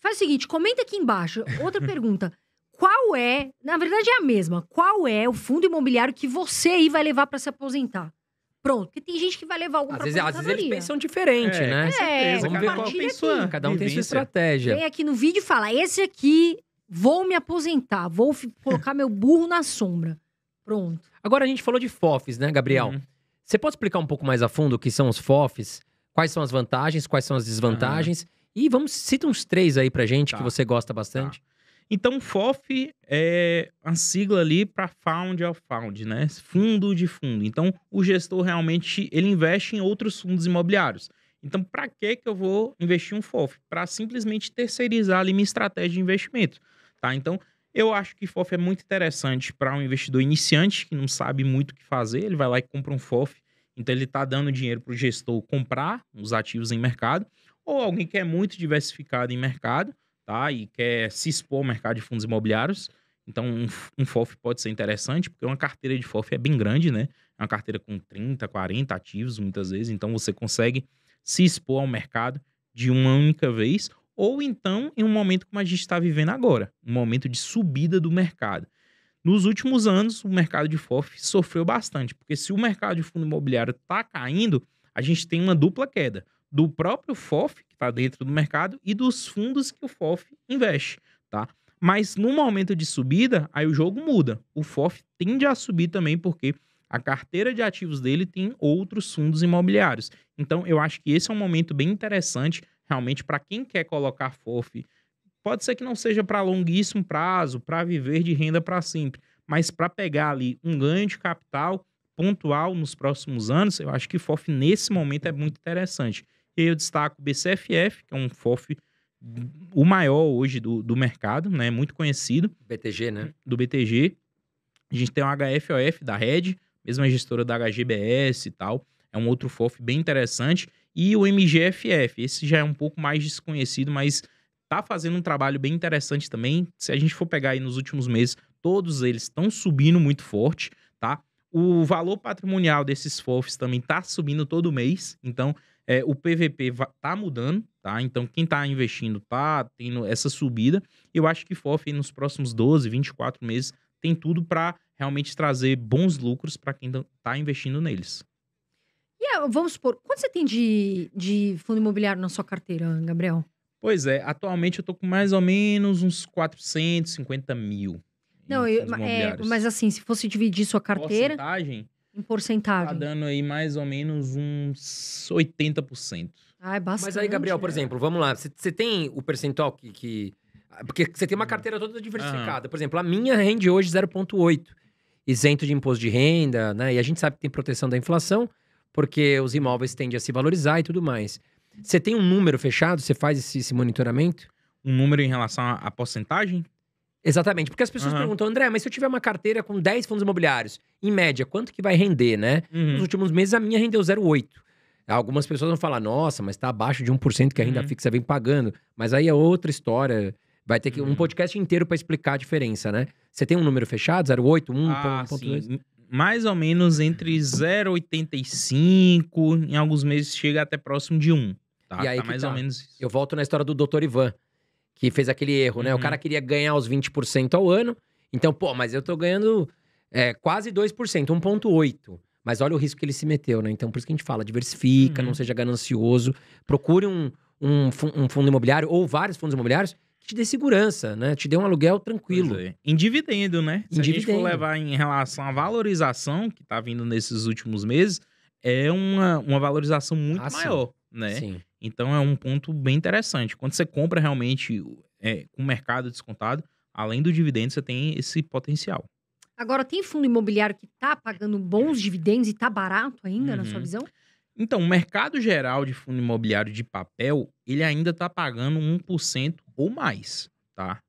Faz o seguinte, comenta aqui embaixo. Outra pergunta. Qual é, na verdade é a mesma, qual é o fundo imobiliário que você aí vai levar para se aposentar? Pronto, porque tem gente que vai levar algum Às pra vezes eles aposentadoria. pensam diferente, né? Com certeza. Vamos ver Cada qual um tem compartilha sua Cada um tem sua vivência. estratégia. Vem aqui no vídeo e fala, esse aqui, vou me aposentar, vou colocar meu burro na sombra. Pronto. Agora a gente falou de FOFs, né, Gabriel? Uhum. Você pode explicar um pouco mais a fundo o que são os FOFs? Quais são as vantagens, quais são as desvantagens? E cita uns 3 aí pra gente Tá. que você gosta bastante. Então, FOF é a sigla ali para Fund of Fund, né? Fundo de fundo. Então, o gestor realmente ele investe em outros fundos imobiliários. Então, para que eu vou investir um FOF? Para simplesmente terceirizar ali minha estratégia de investimento, tá? Então, eu acho que FOF é muito interessante para um investidor iniciante que não sabe muito o que fazer. Ele vai lá e compra um FOF. Então, ele está dando dinheiro para o gestor comprar os ativos em mercado. Ou alguém que é muito diversificado em mercado, tá? E quer se expor ao mercado de fundos imobiliários. Então, um FOF pode ser interessante, porque uma carteira de FOF é bem grande, né? É uma carteira com 30, 40 ativos, muitas vezes. Então, você consegue se expor ao mercado de uma única vez. Ou então, em um momento como a gente está vivendo agora. Um momento de subida do mercado. Nos últimos anos, o mercado de FOF sofreu bastante. Porque se o mercado de fundo imobiliário está caindo, a gente tem uma dupla queda. Do próprio FOF, que está dentro do mercado, e dos fundos que o FOF investe, tá? Mas no momento de subida, aí o jogo muda. O FOF tende a subir também porque a carteira de ativos dele tem outros fundos imobiliários. Então, eu acho que esse é um momento bem interessante, realmente, para quem quer colocar FOF pode ser que não seja para longuíssimo prazo, para viver de renda para sempre, mas para pegar ali um ganho de capital pontual nos próximos anos, eu acho que FOF nesse momento é muito interessante. E aí eu destaco o BCFF, que é um FOF o maior hoje do mercado, né? Muito conhecido. BTG, né? Do BTG. A gente tem o HFOF da Red, mesma gestora da HGBS e tal. É um outro FOF bem interessante. E o MGFF, esse já é um pouco mais desconhecido, mas tá fazendo um trabalho bem interessante também. Se a gente for pegar aí nos últimos meses, todos eles estão subindo muito forte, tá? O valor patrimonial desses FOFs também tá subindo todo mês. Então, o PVP tá mudando, tá? Então, quem tá investindo tá tendo essa subida. Eu acho que FOF nos próximos 12, 24 meses tem tudo para realmente trazer bons lucros para quem tá investindo neles. E vamos supor, quanto você tem de fundo imobiliário na sua carteira, Gabriel? Pois é, atualmente eu tô com mais ou menos uns 450 mil. Não, mas assim, se fosse dividir sua carteira porcentagem, em porcentagem. tá dando aí mais ou menos uns 80%. Ah, é bastante. Mas aí, Gabriel, por exemplo, vamos lá. Você tem o percentual que... Porque você tem uma carteira toda diversificada. Por exemplo, a minha rende hoje 0,8. Isento de imposto de renda, né? E a gente sabe que tem proteção da inflação, porque os imóveis tendem a se valorizar e tudo mais. Você tem um número fechado? Você faz esse monitoramento? Um número em relação à porcentagem? Exatamente, porque as pessoas perguntam, André, mas se eu tiver uma carteira com 10 fundos imobiliários, em média, quanto que vai render, né? Nos últimos meses, a minha rendeu 0,8. Algumas pessoas vão falar, nossa, mas tá abaixo de 1% que a renda fixa vem pagando. Mas aí é outra história. Vai ter que um podcast inteiro para explicar a diferença, né? Você tem um número fechado? 0,8, 1,2? Mais ou menos entre 0,85, em alguns meses chega até próximo de 1. Tá? E aí tá mais ou menos isso. Eu volto na história do Dr. Ivan, que fez aquele erro, né? O cara queria ganhar os 20% ao ano. Então, mas eu tô ganhando quase 2%, 1,8%. Mas olha o risco que ele se meteu, né? Então, por isso que a gente fala, diversifica, não seja ganancioso. Procure um fundo imobiliário ou vários fundos imobiliários que te dê segurança, né? Te dê um aluguel tranquilo. Em dividendo, né? Se a gente for levar em relação à valorização que tá vindo nesses últimos meses, é uma valorização muito maior, né? Sim. Então é um ponto bem interessante. Quando você compra realmente com o mercado descontado, além do dividendo, você tem esse potencial. Agora, tem fundo imobiliário que tá pagando bons dividendos e tá barato ainda, na sua visão? Então, o mercado geral de fundo imobiliário de papel, ele ainda tá pagando 1% ou mais, tá?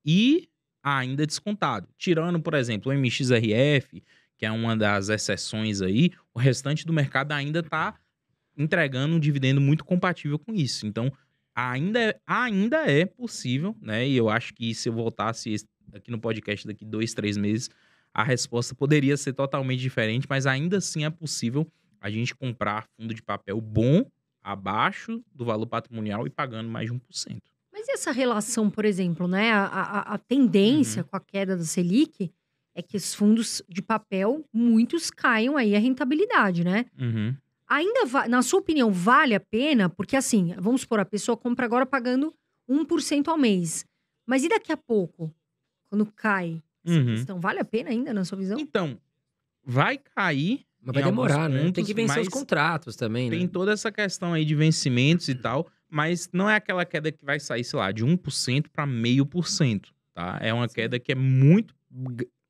E ainda descontado. Tirando, por exemplo, o MXRF, que é uma das exceções aí, o restante do mercado ainda tá entregando um dividendo muito compatível com isso. Então, ainda é possível, né? E eu acho que se eu voltasse aqui no podcast daqui 2, 3 meses, a resposta poderia ser totalmente diferente, mas ainda assim é possível a gente comprar fundo de papel bom, abaixo do valor patrimonial e pagando mais de 1%. Mas e essa relação, por exemplo, né? A tendência com a queda da Selic é que os fundos de papel, muitos caiam aí a rentabilidade, né? Ainda, na sua opinião, vale a pena? Porque assim, vamos supor, a pessoa compra agora pagando 1% ao mês. Mas e daqui a pouco, quando cai essa questão, vale a pena ainda, na sua visão? Então, vai cair. Mas vai demorar, né? Tem que vencer os contratos também, né? Tem toda essa questão aí de vencimentos e tal, mas não é aquela queda que vai sair, sei lá, de 1% para 0,5%, tá? É uma queda que é muito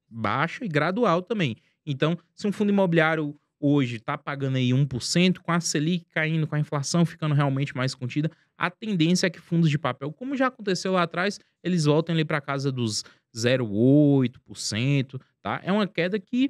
baixa e gradual também. Então, se um fundo imobiliário hoje tá pagando aí 1%, com a Selic caindo, com a inflação ficando realmente mais contida, a tendência é que fundos de papel, como já aconteceu lá atrás, eles voltem ali para casa dos 0,8%, tá? É uma queda que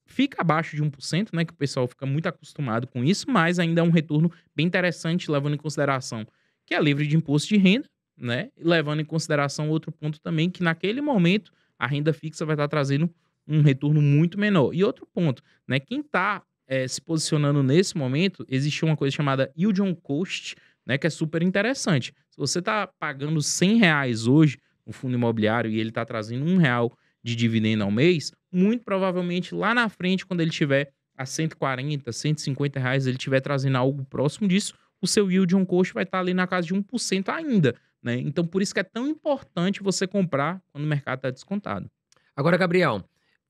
fica abaixo de 1%, né? Que o pessoal fica muito acostumado com isso, mas ainda é um retorno bem interessante, levando em consideração que é livre de imposto de renda, né? E levando em consideração outro ponto também, que naquele momento a renda fixa vai estar trazendo um retorno muito menor. E outro ponto, né? Quem está se posicionando nesse momento, existe uma coisa chamada yield on cost, né? Que é super interessante. Se você está pagando R$100 hoje no fundo imobiliário e ele está trazendo R$1 de dividendo ao mês, muito provavelmente lá na frente, quando ele tiver a 140, R$150, ele estiver trazendo algo próximo disso, o seu yield on cost vai estar ali na casa de 1% ainda, né? Então, por isso que é tão importante você comprar quando o mercado está descontado. Agora, Gabriel,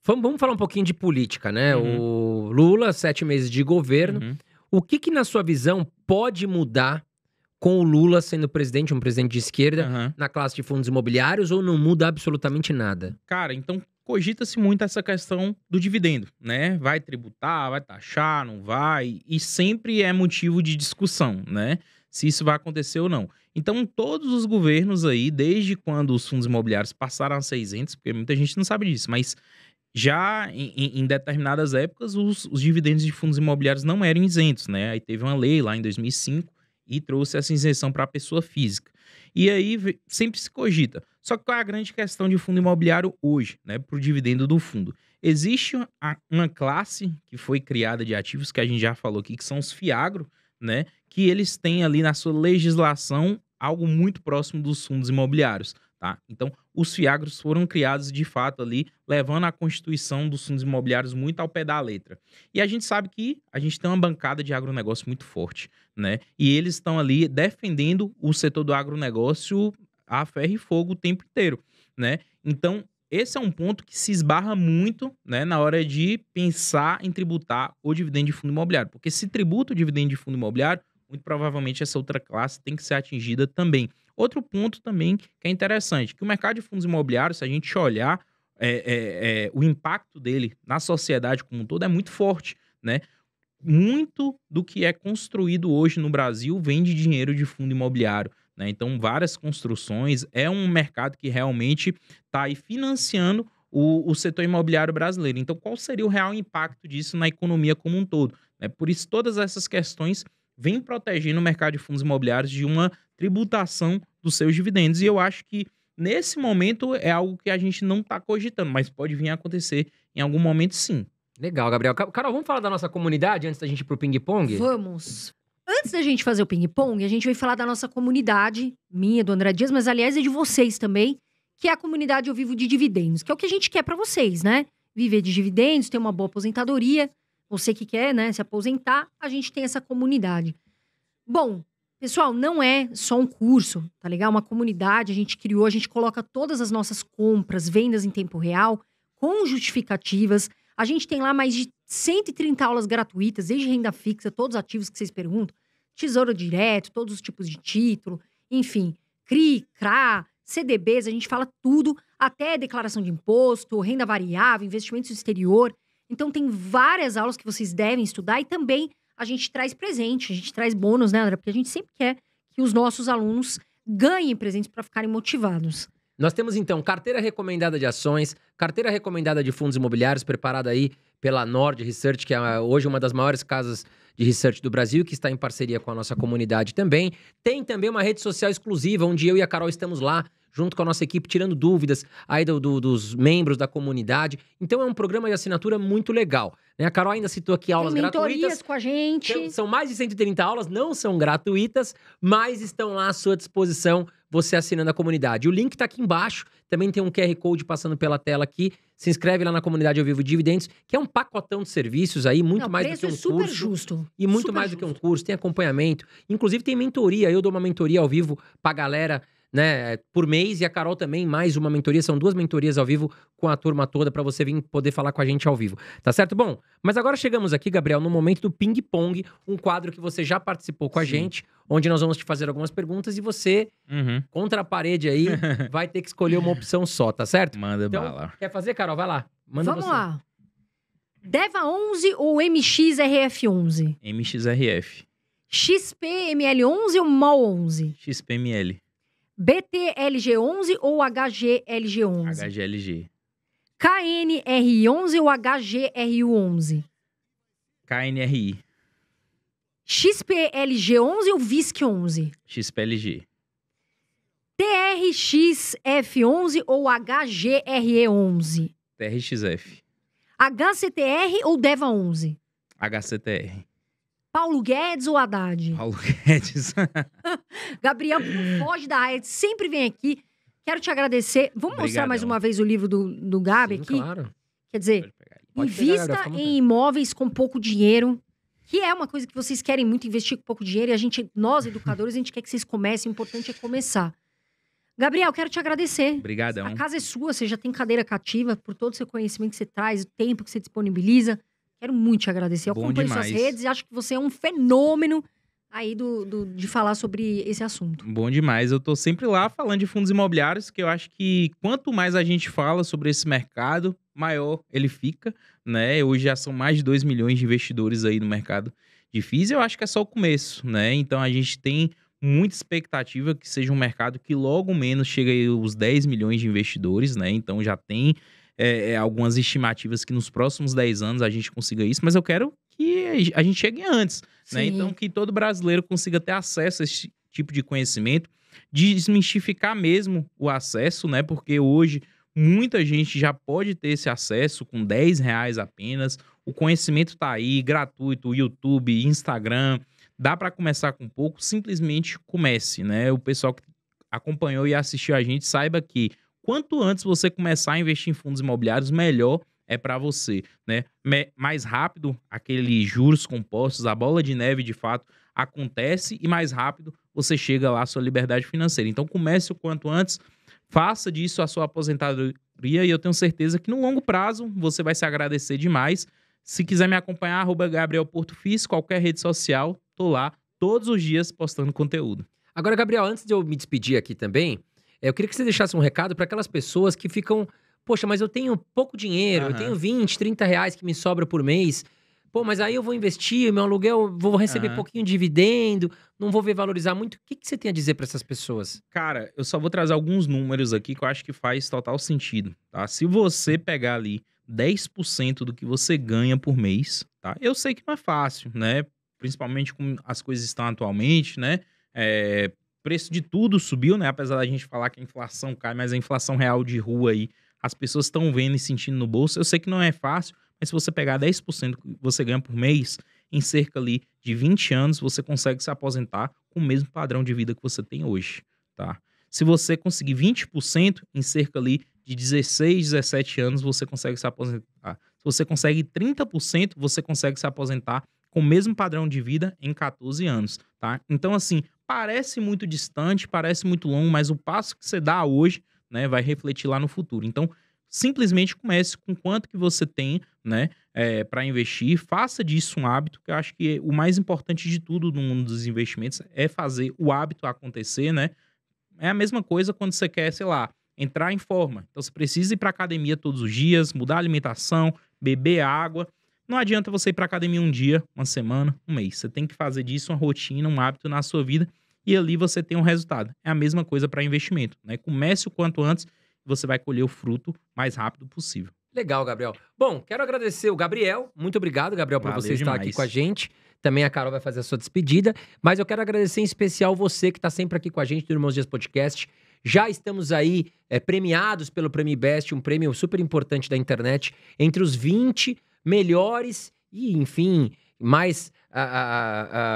vamos falar um pouquinho de política, né? O Lula, 7 meses de governo. O que na sua visão, pode mudar com o Lula sendo presidente, um presidente de esquerda, Aham. na classe de fundos imobiliários, ou não muda absolutamente nada? Cara, então cogita-se muito essa questão do dividendo, né? Vai tributar, vai taxar, não vai, e sempre é motivo de discussão, né? Se isso vai acontecer ou não. Então, todos os governos aí, desde quando os fundos imobiliários passaram a ser isentos, porque muita gente não sabe disso, mas já em determinadas épocas, os dividendos de fundos imobiliários não eram isentos, né? Aí teve uma lei lá em 2005 e trouxe essa isenção para a pessoa física. E aí sempre se cogita. Só que qual é a grande questão de fundo imobiliário hoje, né? Para o dividendo do fundo. Existe uma classe que foi criada de ativos, que a gente já falou aqui, que são os FIAGRO, né? Que eles têm ali na sua legislação algo muito próximo dos fundos imobiliários, tá? Então, os FIAGROS foram criados de fato ali, levando a constituição dos fundos imobiliários muito ao pé da letra. E a gente sabe que a gente tem uma bancada de agronegócio muito forte, né? E eles estão ali defendendo o setor do agronegócio a ferro e fogo o tempo inteiro, né? Então, esse é um ponto que se esbarra muito, né, na hora de pensar em tributar o dividendo de fundo imobiliário. Porque se tributa o dividendo de fundo imobiliário, muito provavelmente essa outra classe tem que ser atingida também. Outro ponto também que é interessante, que o mercado de fundos imobiliários, se a gente olhar o impacto dele na sociedade como um todo, é muito forte, né? Muito do que é construído hoje no Brasil vem de dinheiro de fundo imobiliário, né? Então, várias construções, é um mercado que realmente está aí financiando o setor imobiliário brasileiro. Então, qual seria o real impacto disso na economia como um todo, né? Por isso, todas essas questões vêm protegendo o mercado de fundos imobiliários de uma tributação dos seus dividendos. E eu acho que, nesse momento, é algo que a gente não está cogitando, mas pode vir a acontecer em algum momento, sim. Legal, Gabriel. Carol, vamos falar da nossa comunidade antes da gente ir pro ping-pong? Vamos. Antes da gente fazer o ping-pong, a gente vai falar da nossa comunidade, minha, do André Dias, mas aliás é de vocês também, que é a comunidade Eu Vivo de Dividendos, que é o que a gente quer pra vocês, né? Viver de dividendos, ter uma boa aposentadoria. Você que quer, né, se aposentar, a gente tem essa comunidade. Bom, pessoal, não é só um curso, tá legal? Uma comunidade, a gente criou, a gente coloca todas as nossas compras, vendas em tempo real, com justificativas. A gente tem lá mais de 130 aulas gratuitas, desde renda fixa, todos os ativos que vocês perguntam, tesouro direto, todos os tipos de título, enfim, CRI, CRA, CDBs, a gente fala tudo, até declaração de imposto, renda variável, investimentos no exterior. Então, tem várias aulas que vocês devem estudar e também a gente traz presente, a gente traz bônus, né, André? Porque a gente sempre quer que os nossos alunos ganhem presentes para ficarem motivados. Nós temos, então, carteira recomendada de ações, carteira recomendada de fundos imobiliários, preparada aí pela Nord Research, que é hoje uma das maiores casas de research do Brasil, que está em parceria com a nossa comunidade também. Tem também uma rede social exclusiva, onde eu e a Carol estamos lá, junto com a nossa equipe, tirando dúvidas aí dos membros da comunidade. Então, é um programa de assinatura muito legal, né? A Carol ainda citou aqui aulas Tem mentorias gratuitas. com a gente. Então, são mais de 130 aulas, não são gratuitas, mas estão lá à sua disposição, você assinando a comunidade. O link tá aqui embaixo, também tem um QR Code passando pela tela aqui. Se inscreve lá na comunidade Eu Vivo Dividendos, que é um pacotão de serviços aí, muito Não, mais do que um preço super curso. justo. E muito Super mais do que um justo. curso, tem acompanhamento. Inclusive tem mentoria, eu dou uma mentoria ao vivo pra galera, né, por mês, e a Carol também, mais uma mentoria, são 2 mentorias ao vivo com a turma toda pra você vir poder falar com a gente ao vivo, tá certo? Bom, mas agora chegamos aqui, Gabriel, no momento do ping-pong, um quadro que você já participou com a Sim. gente, onde nós vamos te fazer algumas perguntas e você, Uhum. contra a parede aí, vai ter que escolher uma opção só, tá certo? Manda Então, bala. quer fazer, Carol? Vai lá, manda Vamos você. lá. DEVA 11 ou MXRF 11? MXRF. XPML 11 ou MOL 11? XPML. BTLG 11 ou HGLG 11? HGLG. KNR 11 ou HGRU 11? KNRI. XPLG 11 ou VISC 11? XPLG. TRXF 11 ou HGRE 11? TRXF. HCTR ou DEVA 11? HCTR. Paulo Guedes ou Haddad? Paulo Guedes. Gabriel, não foge da área, sempre vem aqui. Quero te agradecer. Vamos mostrar mais Obrigadão. uma vez o livro do Gabi Sim, aqui? claro. Quer dizer, Pode pegar ele. Pode pegar, Gabriel, invista fica à vontade. em imóveis com pouco dinheiro, que é uma coisa que vocês querem muito, investir com pouco dinheiro. E nós, educadores, a gente quer que vocês comecem. O importante é começar. Gabriel, quero te agradecer. Obrigadão. A casa é sua, você já tem cadeira cativa por todo o seu conhecimento que você traz, o tempo que você disponibiliza. Quero muito te agradecer. Eu Bom acompanho suas demais. redes e acho que você é um fenômeno aí de falar sobre esse assunto. Bom demais. Eu tô sempre lá falando de fundos imobiliários, que eu acho que quanto mais a gente fala sobre esse mercado, maior ele fica, né? Hoje já são mais de 2 milhões de investidores aí no mercado de FIIs, e eu acho que é só o começo, né? Então a gente tem muita expectativa que seja um mercado que logo menos chegue aí os 10 milhões de investidores, né? Então já tem algumas estimativas que nos próximos 10 anos a gente consiga isso, mas eu quero que a gente chegue antes, né? Sim. Então que todo brasileiro consiga ter acesso a esse tipo de conhecimento, desmistificar mesmo o acesso, né? Porque hoje muita gente já pode ter esse acesso com R$10 apenas. O conhecimento tá aí, gratuito, YouTube, Instagram. Dá para começar com pouco, simplesmente comece, né? O pessoal que acompanhou e assistiu a gente saiba que quanto antes você começar a investir em fundos imobiliários, melhor é para você, né? Mais rápido, aqueles juros compostos, a bola de neve de fato acontece e mais rápido você chega lá à sua liberdade financeira. Então comece o quanto antes, faça disso a sua aposentadoria e eu tenho certeza que no longo prazo você vai se agradecer demais. Se quiser me acompanhar, @GabrielPortoFis, qualquer rede social, tô lá todos os dias postando conteúdo. Agora, Gabriel, antes de eu me despedir aqui também, eu queria que você deixasse um recado para aquelas pessoas que ficam, poxa, mas eu tenho pouco dinheiro, eu tenho 20, 30 reais que me sobra por mês. Pô, mas aí eu vou investir, meu aluguel, vou receber pouquinho de dividendo, não vou ver valorizar muito. O que você tem a dizer para essas pessoas? Cara, eu só vou trazer alguns números aqui que eu acho que faz total sentido, tá? Se você pegar ali 10% do que você ganha por mês, tá? Eu sei que não é fácil, né? Principalmente como as coisas estão atualmente, né? Preço de tudo subiu, né? Apesar da gente falar que a inflação cai, mas a inflação real de rua aí, as pessoas estão vendo e sentindo no bolso. Eu sei que não é fácil, mas se você pegar 10% que você ganha por mês, em cerca ali de 20 anos, você consegue se aposentar com o mesmo padrão de vida que você tem hoje, tá? Se você conseguir 20%, em cerca ali de 16, 17 anos, você consegue se aposentar. Se você consegue 30%, você consegue se aposentar com o mesmo padrão de vida em 14 anos, tá? Então, assim, parece muito distante, parece muito longo, mas o passo que você dá hoje, né, vai refletir lá no futuro. Então, simplesmente comece com quanto que você tem, né, para investir, faça disso um hábito, que eu acho que o mais importante de tudo no mundo dos investimentos é fazer o hábito acontecer, né? É a mesma coisa quando você quer, sei lá, entrar em forma. Então, você precisa ir para academia todos os dias, mudar a alimentação, beber água. Não adianta você ir para academia um dia, uma semana, um mês. Você tem que fazer disso uma rotina, um hábito na sua vida e ali você tem um resultado. É a mesma coisa para investimento, né? Comece o quanto antes, você vai colher o fruto mais rápido possível. Legal, Gabriel. Bom, quero agradecer o Gabriel. Muito obrigado, Gabriel, por você estar aqui com a gente. Também a Carol vai fazer a sua despedida. Mas eu quero agradecer em especial você que está sempre aqui com a gente do Irmãos Dias Podcast. Já estamos aí premiados pelo Prêmio Best, um prêmio super importante da internet, entre os 20 melhores e, enfim, mais...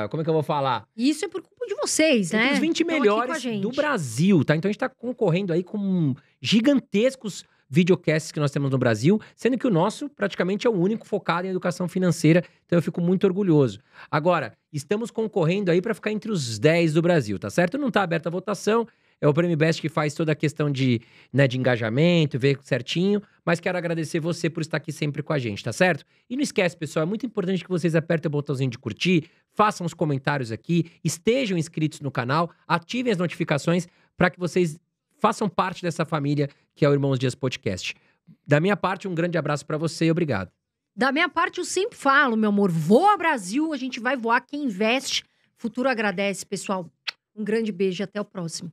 como é que eu vou falar? Isso é por culpa de vocês, né? Entre os 20 melhores do Brasil, tá? Então a gente tá concorrendo aí com gigantescos videocasts que nós temos no Brasil, sendo que o nosso praticamente é o único focado em educação financeira, então eu fico muito orgulhoso. Agora, estamos concorrendo aí para ficar entre os 10 do Brasil, tá certo? Não tá aberta a votação, é o Prêmio Best que faz toda a questão de engajamento, ver certinho, mas quero agradecer você por estar aqui sempre com a gente, tá certo? E não esquece, pessoal, é muito importante que vocês apertem o botãozinho de curtir, façam os comentários aqui, estejam inscritos no canal, ativem as notificações para que vocês façam parte dessa família que é o Irmãos Dias Podcast. Da minha parte, um grande abraço para você e obrigado. Da minha parte, eu sempre falo, meu amor, voa Brasil, a gente vai voar, quem investe, futuro agradece, pessoal. Um grande beijo e até o próximo.